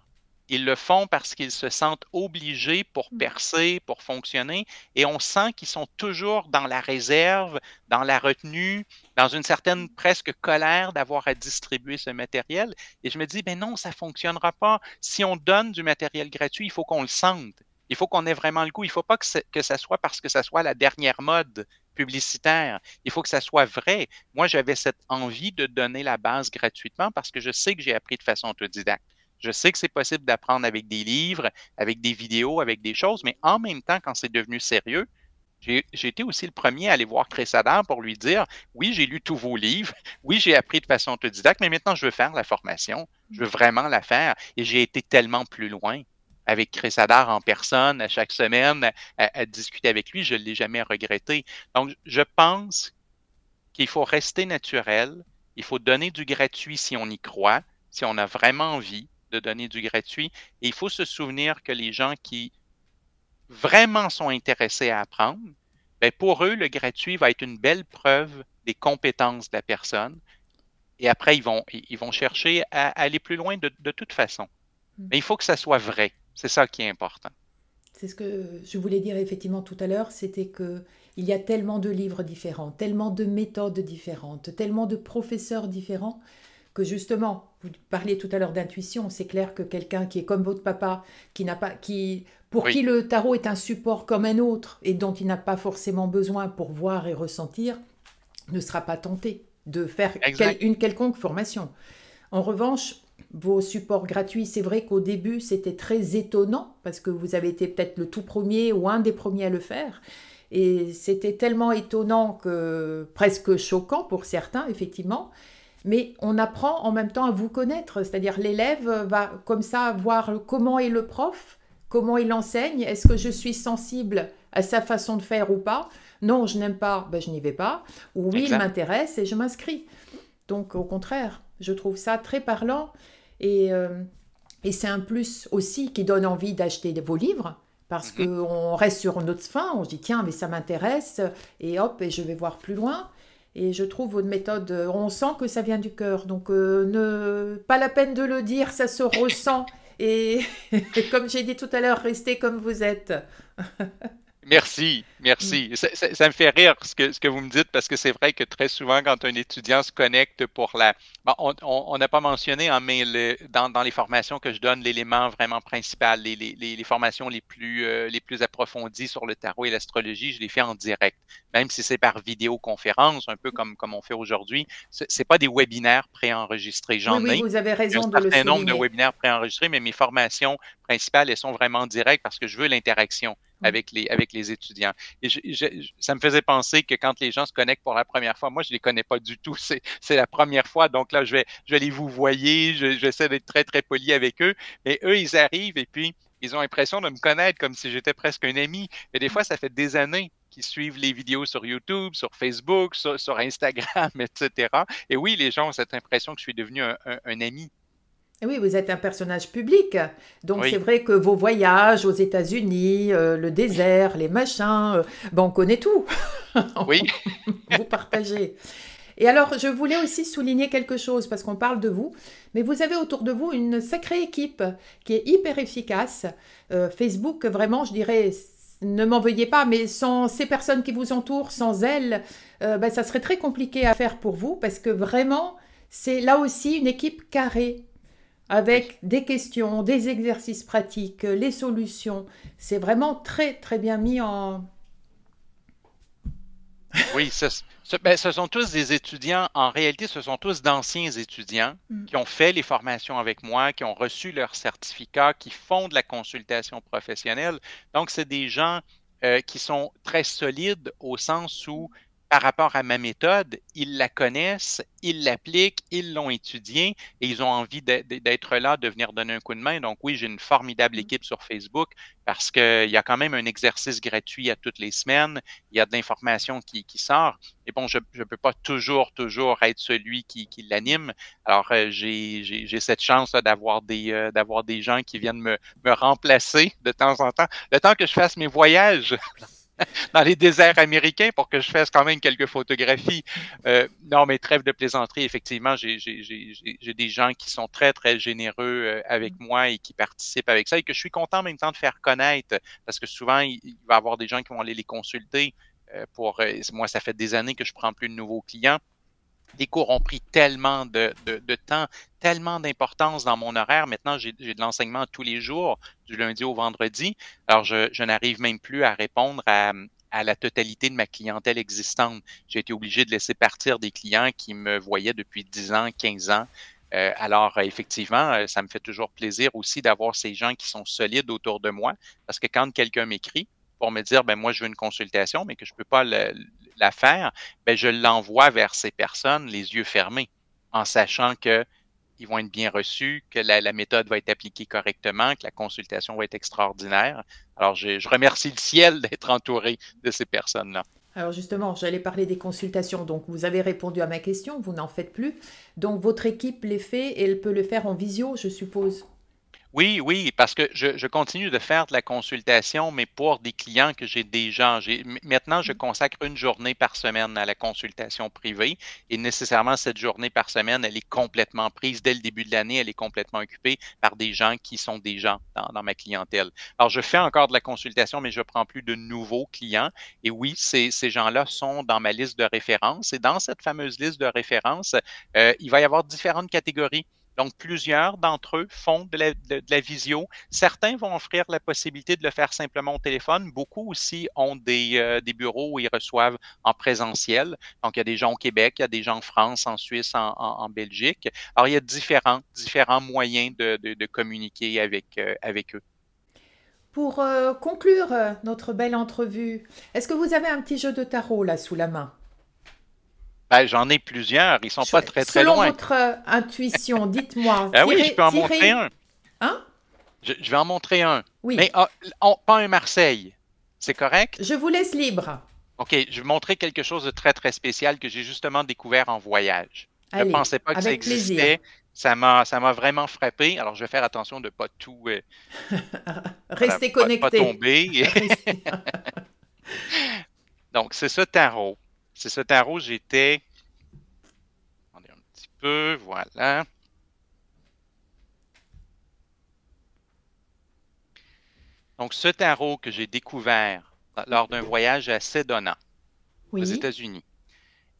Ils le font parce qu'ils se sentent obligés pour percer, pour fonctionner, et on sent qu'ils sont toujours dans la réserve, dans la retenue, dans une certaine presque colère d'avoir à distribuer ce matériel. Et je me dis, ben non, ça ne fonctionnera pas. Si on donne du matériel gratuit, il faut qu'on le sente. Il faut qu'on ait vraiment le goût. Il ne faut pas que ça soit parce que ça soit la dernière mode publicitaire. Il faut que ça soit vrai. Moi, j'avais cette envie de donner la base gratuitement parce que je sais que j'ai appris de façon autodidacte. Je sais que c'est possible d'apprendre avec des livres, avec des vidéos, avec des choses, mais en même temps, quand c'est devenu sérieux, j'ai été aussi le premier à aller voir Chris Adard pour lui dire, oui, j'ai lu tous vos livres, oui, j'ai appris de façon autodidacte, mais maintenant, je veux faire la formation, je veux vraiment la faire, et j'ai été tellement plus loin avec Chris Adard en personne, à chaque semaine, à discuter avec lui, je ne l'ai jamais regretté. Donc, je pense qu'il faut rester naturel, il faut donner du gratuit si on y croit, si on a vraiment envie de donner du gratuit, et il faut se souvenir que les gens qui vraiment sont intéressés à apprendre, bien pour eux, le gratuit va être une belle preuve des compétences de la personne, et après, ils vont chercher à aller plus loin de toute façon. Mais il faut que ça soit vrai. C'est ça qui est important. C'est ce que je voulais dire effectivement tout à l'heure, c'était que il y a tellement de livres différents, tellement de méthodes différentes, tellement de professeurs différents que justement, vous parliez tout à l'heure d'intuition, c'est clair que quelqu'un qui est comme votre papa, qui n'a pas, qui, pour Oui, qui le tarot est un support comme un autre et dont il n'a pas forcément besoin pour voir et ressentir, ne sera pas tenté de faire exact. une quelconque formation. En revanche, vos supports gratuits, c'est vrai qu'au début, c'était très étonnant parce que vous avez été peut-être le tout premier ou un des premiers à le faire. Et c'était tellement étonnant que presque choquant pour certains, effectivement. mais on apprend en même temps à vous connaître. C'est-à-dire l'élève va comme ça voir comment est le prof, comment il enseigne, est-ce que je suis sensible à sa façon de faire ou pas? Non, je n'aime pas, ben, je n'y vais pas. Ou oui, il Exact. m'intéresse et je m'inscris. Donc au contraire, je trouve ça très parlant et, c'est un plus aussi qui donne envie d'acheter vos livres parce Mhm. qu'on reste sur notre faim, on se dit tiens mais ça m'intéresse et hop et je vais voir plus loin. Et je trouve votre méthode, on sent que ça vient du cœur. Donc pas la peine de le dire, ça se ressent. Et comme j'ai dit tout à l'heure, restez comme vous êtes. Merci, Mm. merci. Ça me fait rire ce que vous me dites parce que c'est vrai que très souvent, quand un étudiant se connecte pour la... Bon, on n'a pas mentionné, hein, mais dans les formations que je donne, l'élément vraiment principal, les formations les plus approfondies sur le tarot et l'astrologie, je les fais en direct. Même si c'est par vidéoconférence, un peu comme on fait aujourd'hui, c'est pas des webinaires préenregistrés. Oui, J'en oui, ai vous avez un raison de le certain nombre de souligner. webinaires préenregistrés, mais mes formations principales, elles sont vraiment directes parce que je veux l'interaction Mm. avec les étudiants. Et ça me faisait penser que quand les gens se connectent pour la première fois, moi, je les connais pas du tout. C'est la première fois. Donc là, je vais les vous voyer. J'essaie d'être très, très poli avec eux. Mais eux, ils arrivent et puis ils ont l'impression de me connaître comme si j'étais presque un ami. Mais des fois, ça fait des années qu'ils suivent les vidéos sur YouTube, sur Facebook, sur Instagram, etc. Et oui, les gens ont cette impression que je suis devenu un ami. Et oui, vous êtes un personnage public. Donc c'est Oui, vrai que vos voyages aux États-Unis, le désert, les machins, ben, on connaît tout. oui, Vous partagez. Et alors, je voulais aussi souligner quelque chose parce qu'on parle de vous, mais vous avez autour de vous une sacrée équipe qui est hyper efficace. Facebook, vraiment, je dirais, ne m'en veuillez pas, mais sans ces personnes qui vous entourent, sans elles, ben, ça serait très compliqué à faire pour vous parce que vraiment, c'est là aussi une équipe carrée oui. avec des questions, des exercices pratiques, les solutions. C'est vraiment très, très bien mis en... Oui, ben, ce sont tous des étudiants. En réalité, ce sont tous d'anciens étudiants Mm. qui ont fait les formations avec moi, qui ont reçu leur certificat, qui font de la consultation professionnelle. Donc, c'est des gens qui sont très solides au sens où, par rapport à ma méthode, ils la connaissent, ils l'appliquent, ils l'ont étudiée et ils ont envie d'être là, de venir donner un coup de main. Donc, oui, j'ai une formidable équipe sur Facebook parce qu'il y a quand même un exercice gratuit à toutes les semaines, il y a de l'information qui sort. Et bon, je ne peux pas toujours être celui qui l'anime. Alors, j'ai cette chance d'avoir des gens qui viennent me remplacer de temps en temps. Le temps que je fasse mes voyages dans les déserts américains pour que je fasse quand même quelques photographies. Non, mais trêve de plaisanterie, effectivement, j'ai des gens qui sont très, très généreux avec moi et qui participent avec ça et que je suis content en même temps de faire connaître parce que souvent, il va y avoir des gens qui vont aller les consulter moi, ça fait des années que je prends plus de nouveaux clients. Les cours ont pris tellement de temps, tellement d'importance dans mon horaire. Maintenant, j'ai de l'enseignement tous les jours, du lundi au vendredi. Alors, je n'arrive même plus à répondre à la totalité de ma clientèle existante. J'ai été obligé de laisser partir des clients qui me voyaient depuis 10 ans, 15 ans. Effectivement, ça me fait toujours plaisir aussi d'avoir ces gens qui sont solides autour de moi, parce que quand quelqu'un m'écrit pour me dire, ben moi, je veux une consultation, mais que je ne peux pas la faire, ben, je l'envoie vers ces personnes les yeux fermés, en sachant que ils vont être bien reçus, que la méthode va être appliquée correctement, que la consultation va être extraordinaire. Alors, je remercie le ciel d'être entouré de ces personnes-là. Alors justement, j'allais parler des consultations. Donc vous avez répondu à ma question, vous n'en faites plus. Donc votre équipe les fait et elle peut le faire en visio, je suppose. Oui, oui, parce que je continue de faire de la consultation, mais pour des clients que j'ai déjà. Maintenant, je consacre une journée par semaine à la consultation privée et nécessairement cette journée par semaine, elle est complètement prise. Dès le début de l'année, elle est complètement occupée par des gens qui sont des gens dans ma clientèle. Alors, je fais encore de la consultation, mais je prends plus de nouveaux clients. Et oui, ces gens-là sont dans ma liste de référence. Et dans cette fameuse liste de référence, il va y avoir différentes catégories. Donc, plusieurs d'entre eux font de la visio. Certains vont offrir la possibilité de le faire simplement au téléphone. Beaucoup aussi ont des bureaux où ils reçoivent en présentiel. Donc, il y a des gens au Québec, il y a des gens en France, en Suisse, en Belgique. Alors, il y a différents moyens de communiquer avec eux. Pour conclure notre belle entrevue, est-ce que vous avez un petit jeu de tarot là sous la main? Ben, j'en ai plusieurs, ils sont pas très très Selon loin. votre intuition, dites-moi, Ah oui, je tirez, peux en montrer tirez, un. hein? Je vais en montrer un. Oui, Mais pas un Marseille. C'est correct? je vous laisse libre. OK, je vais montrer quelque chose de très très spécial que j'ai justement découvert en voyage. Je ne Allez, pensais pas que ça avec plaisir. existait. Ça m'a vraiment frappé. Alors, je vais faire attention de ne pas tout, voilà, Restez pas connectés. tomber. Restez- Donc, c'est ce tarot. C'est ce tarot, j'étais. Attendez un petit peu, voilà. Donc, ce tarot que j'ai découvert lors d'un voyage à Sedona, aux Oui, États-Unis,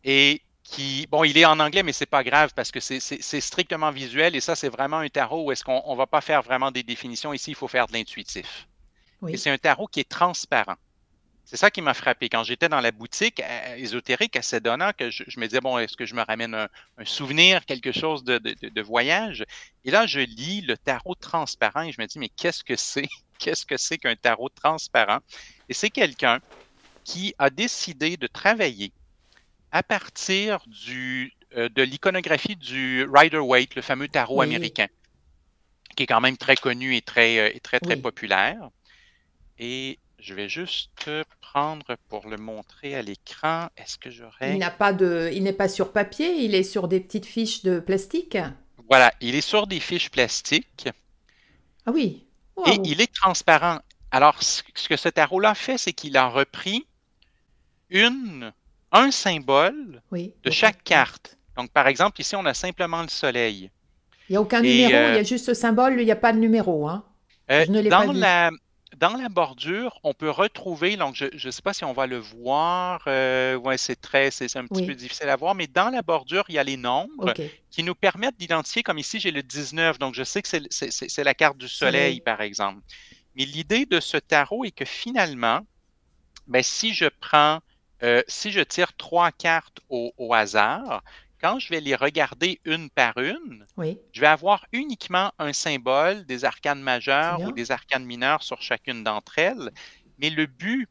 et qui, bon, il est en anglais, mais c'est pas grave parce que c'est strictement visuel et ça, c'est vraiment un tarot où est-ce qu'on ne va pas faire vraiment des définitions. Ici, il faut faire de l'intuitif. Et oui. c'est un tarot qui est transparent. C'est ça qui m'a frappé. Quand j'étais dans la boutique ésotérique à Sedona, que je me disais, bon, est-ce que je me ramène un souvenir, quelque chose de voyage? Et là, je lis le tarot transparent et je me dis, mais qu'est-ce que c'est? Qu'est-ce que c'est qu'un tarot transparent? Et c'est quelqu'un qui a décidé de travailler à partir de l'iconographie du Rider-Waite, le fameux tarot Oui, américain, qui est quand même très connu et très oui. populaire. Et je vais juste prendre pour le montrer à l'écran. Est-ce que j'aurais... Il n'est pas sur papier, il est sur des petites fiches de plastique. Voilà, il est sur des fiches plastiques Ah oui. et Waouh. il est transparent. Alors, ce que ce tarot-là fait, c'est qu'il a repris une, un symbole Oui, de de chaque chaque carte. carte. Donc, par exemple, ici, on a simplement le soleil. Il n'y a aucun Et numéro, il y a juste ce symbole, il n'y a pas de numéro, hein. Euh, Je ne l'ai pas dans vu. la, dans la bordure, on peut retrouver, donc je ne sais pas si on va le voir, ouais, c'est un petit peu Oui, difficile à voir, mais dans la bordure, il y a les nombres ok. qui nous permettent d'identifier, comme ici, j'ai le 19, donc je sais que c'est la carte du soleil, Soleil. par exemple. Mais l'idée de ce tarot est que finalement, ben, si je tire trois cartes au hasard, quand je vais les regarder une par une, Oui, je vais avoir uniquement un symbole des arcanes c'est majeures ou bien. des arcanes mineures sur chacune d'entre elles, mais le but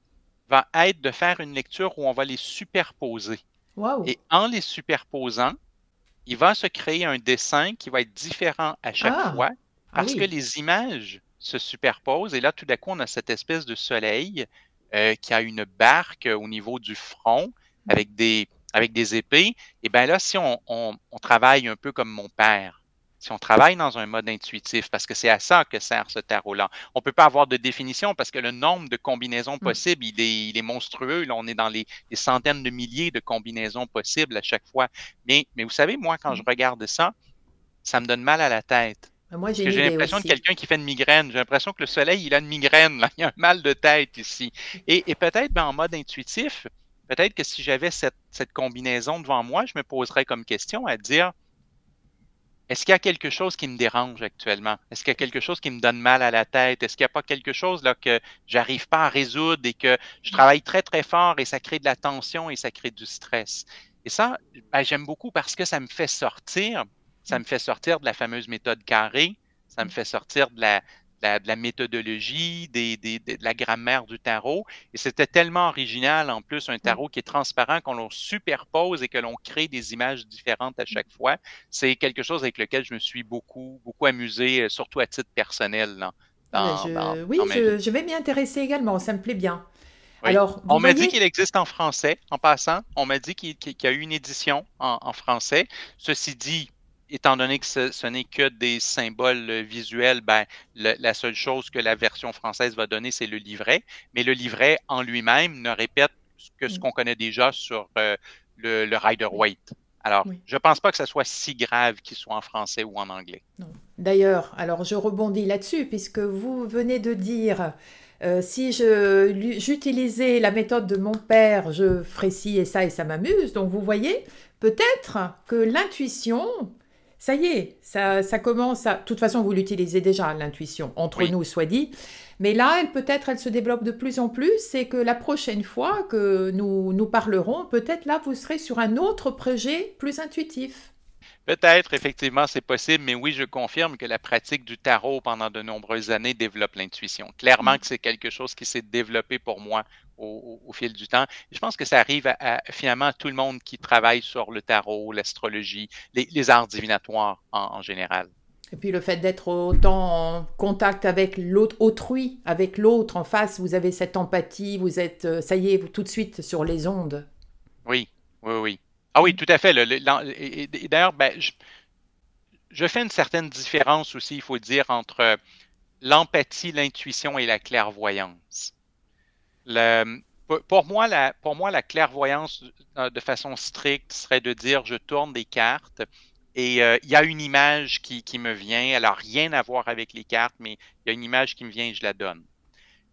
va être de faire une lecture où on va les superposer. Waouh. Et en les superposant, il va se créer un dessin qui va être différent à chaque Ah, fois ah parce que oui. les images se superposent et là, tout d'un coup, on a cette espèce de soleil qui a une barque au niveau du front avec des épées. Et bien là, si on travaille un peu comme mon père, si on travaille dans un mode intuitif, parce que c'est à ça que sert ce tarot-là. On ne peut pas avoir de définition parce que le nombre de combinaisons Hmm. possibles, il est monstrueux. Là, on est dans les centaines de milliers de combinaisons possibles à chaque fois. Mais vous savez, moi, quand je Hmm. regarde ça, ça me donne mal à la tête. Moi, Parce j'ai que une j'ai idée l'impression de aussi. quelqu'un qui fait une migraine. J'ai l'impression que le soleil, il a une migraine. Là. Il y a un mal de tête ici. Et peut-être ben, en mode intuitif, peut-être que si j'avais cette combinaison devant moi, je me poserais comme question à dire, est-ce qu'il y a quelque chose qui me dérange actuellement? Est-ce qu'il y a quelque chose qui me donne mal à la tête? Est-ce qu'il n'y a pas quelque chose là que j'arrive pas à résoudre et que je travaille très, très fort et ça crée de la tension et ça crée du stress? Et ça, ben, j'aime beaucoup parce que ça me fait sortir de la fameuse méthode carrée, ça me fait sortir de la méthodologie, de la grammaire du tarot. Et c'était tellement original, en plus, un Oui. tarot qui est transparent, qu'on le superpose et que l'on crée des images différentes à chaque fois. C'est quelque chose avec lequel je me suis beaucoup amusé, surtout à titre personnel, là, Ah ben, oui, dans ma vie. je vais m'y intéresser également, ça me plaît bien. Oui. Alors, vous On m'a dit qu'il voyez, existe en français, en passant. On m'a dit qu'il y a eu une édition en français. Ceci dit, étant donné que ce n'est que des symboles visuels, ben, la seule chose que la version française va donner, c'est le livret. Mais le livret en lui-même ne répète que ce hmm, qu'on connaît déjà sur le oui, Rider-Waite. Alors, oui, je ne pense pas que ce soit si grave qu'il soit en français ou en anglais. non. D'ailleurs, alors je rebondis là-dessus, puisque vous venez de dire, si j'utilisais la méthode de mon père, je ferais ci et ça m'amuse. Donc vous voyez, peut-être que l'intuition, ça y est, ça commence à... De toute façon, vous l'utilisez déjà, l'intuition, entre Oui. nous, soit dit. Mais là, peut-être, elle se développe de plus en plus et que la prochaine fois que nous parlerons, peut-être là, vous serez sur un autre projet plus intuitif. Peut-être, effectivement, c'est possible, mais oui, je confirme que la pratique du tarot pendant de nombreuses années développe l'intuition. Clairement que c'est quelque chose qui s'est développé pour moi au fil du temps. Et je pense que ça arrive finalement à tout le monde qui travaille sur le tarot, l'astrologie, les arts divinatoires en général. Et puis le fait d'être autant en contact avec l'autre, autrui, avec l'autre en face, vous avez cette empathie, vous êtes, ça y est, vous, tout de suite sur les ondes. Oui, oui, oui. Ah oui, tout à fait. Et d'ailleurs, ben, je fais une certaine différence aussi, il faut dire, entre l'empathie, l'intuition et la clairvoyance. Pour moi, la clairvoyance de façon stricte serait de dire je tourne des cartes et il y a une image qui me vient. Elle n'a rien à voir avec les cartes, mais il y a une image qui me vient et je la donne.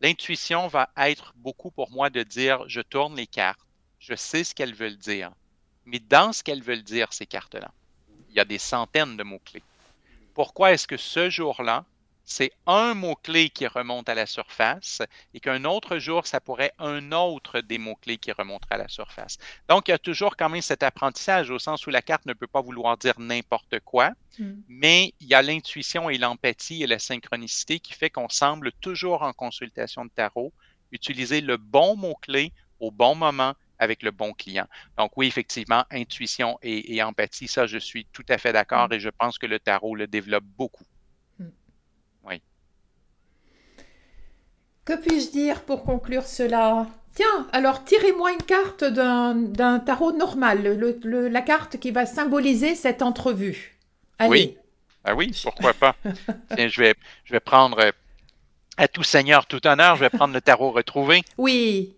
L'intuition va être beaucoup pour moi de dire je tourne les cartes, je sais ce qu'elles veulent dire, mais dans ce qu'elles veulent dire, ces cartes-là, il y a des centaines de mots-clés. Pourquoi est-ce que ce jour-là, c'est un mot-clé qui remonte à la surface et qu'un autre jour, ça pourrait être un autre des mots-clés qui remontera à la surface. Donc, il y a toujours quand même cet apprentissage au sens où la carte ne peut pas vouloir dire n'importe quoi, mais il y a l'intuition et l'empathie et la synchronicité qui fait qu'on semble toujours en consultation de tarot utiliser le bon mot-clé au bon moment avec le bon client. Donc oui, effectivement, intuition et empathie, ça, je suis tout à fait d'accord et je pense que le tarot le développe beaucoup. Oui. Que puis-je dire pour conclure cela? Tiens, alors tirez-moi une carte d'un tarot normal, la carte qui va symboliser cette entrevue. Allez. Oui, ah oui, pourquoi pas. Tiens, je vais prendre, à tout seigneur, tout honneur, je vais prendre le tarot retrouvé. Oui.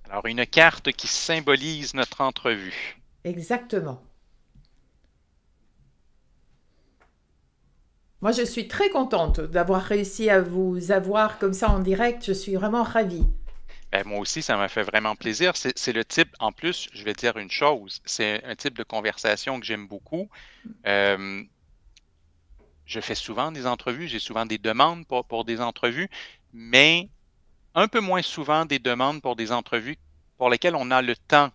Alors, une carte qui symbolise notre entrevue. Exactement. Moi, je suis très contente d'avoir réussi à vous avoir comme ça en direct. Je suis vraiment ravie. Ben, moi aussi, ça m'a fait vraiment plaisir. C'est le type, en plus, je vais dire une chose, c'est un type de conversation que j'aime beaucoup. Je fais souvent des entrevues, j'ai souvent des demandes pour des entrevues, mais un peu moins souvent des demandes pour des entrevues pour lesquelles on a le temps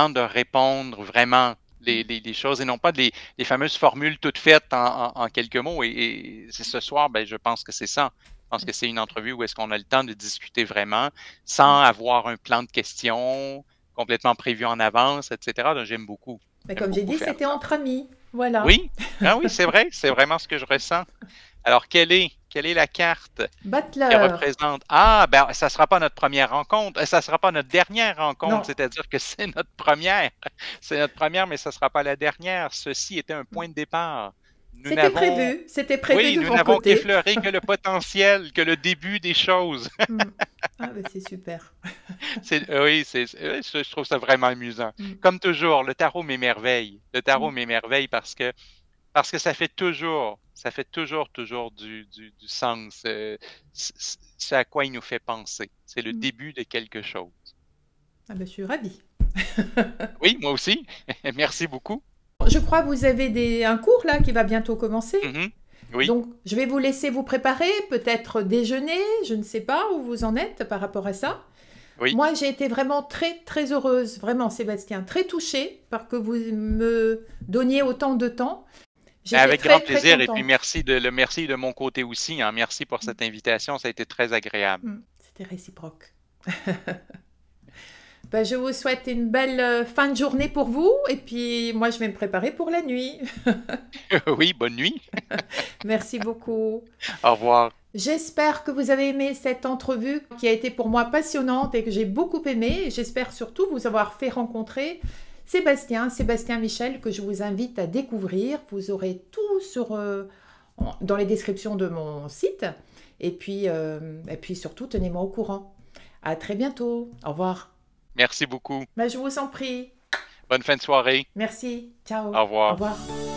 de répondre vraiment les choses et non pas les fameuses formules toutes faites en quelques mots. Et ce soir, ben, je pense que c'est ça. Je pense que c'est une entrevue où est-ce qu'on a le temps de discuter vraiment sans avoir un plan de questions complètement prévu en avance, etc. Donc, j'aime beaucoup. Mais comme j'ai dit, c'était entre amis. Voilà. Oui, ah oui, c'est vrai, c'est vraiment ce que je ressens. Alors, quelle est la carte Butler. qui représente? Ah, ben, ça ne sera pas notre première rencontre, ça ne sera pas notre dernière rencontre, c'est-à-dire que c'est notre première. C'est notre première, mais ça ne sera pas la dernière. Ceci était un point de départ. C'était prévu oui, de nous mon n'avons côté. qu'effleuré que le potentiel, que le début des choses. Ah, ben c'est super. Oui, je trouve ça vraiment amusant. Comme toujours, le tarot m'émerveille. Le tarot m'émerveille parce que ça fait toujours du sens. C'est à quoi il nous fait penser. C'est le début de quelque chose. Ah ben, je suis ravie. Oui, moi aussi. Merci beaucoup. Je crois que vous avez un cours là qui va bientôt commencer. Oui. Donc, je vais vous laisser vous préparer, peut-être déjeuner, je ne sais pas où vous en êtes par rapport à ça. Oui. Moi, j'ai été vraiment très, très heureuse, vraiment Sébastien, très touchée par que vous me donniez autant de temps. Avec grand plaisir et puis merci de mon côté aussi. Hein. Merci pour cette invitation, ça a été très agréable. C'était réciproque. Ben, je vous souhaite une belle fin de journée pour vous et puis moi je vais me préparer pour la nuit. Oui, bonne nuit. Merci beaucoup. Au revoir. J'espère que vous avez aimé cette entrevue qui a été pour moi passionnante et que j'ai beaucoup aimé. J'espère surtout vous avoir fait rencontrer Sébastien Michel, que je vous invite à découvrir. Vous aurez tout dans les descriptions de mon site. Et puis surtout, tenez-moi au courant. À très bientôt. Au revoir. Merci beaucoup. Ben, je vous en prie. Bonne fin de soirée. Merci. Ciao. Au revoir. Au revoir.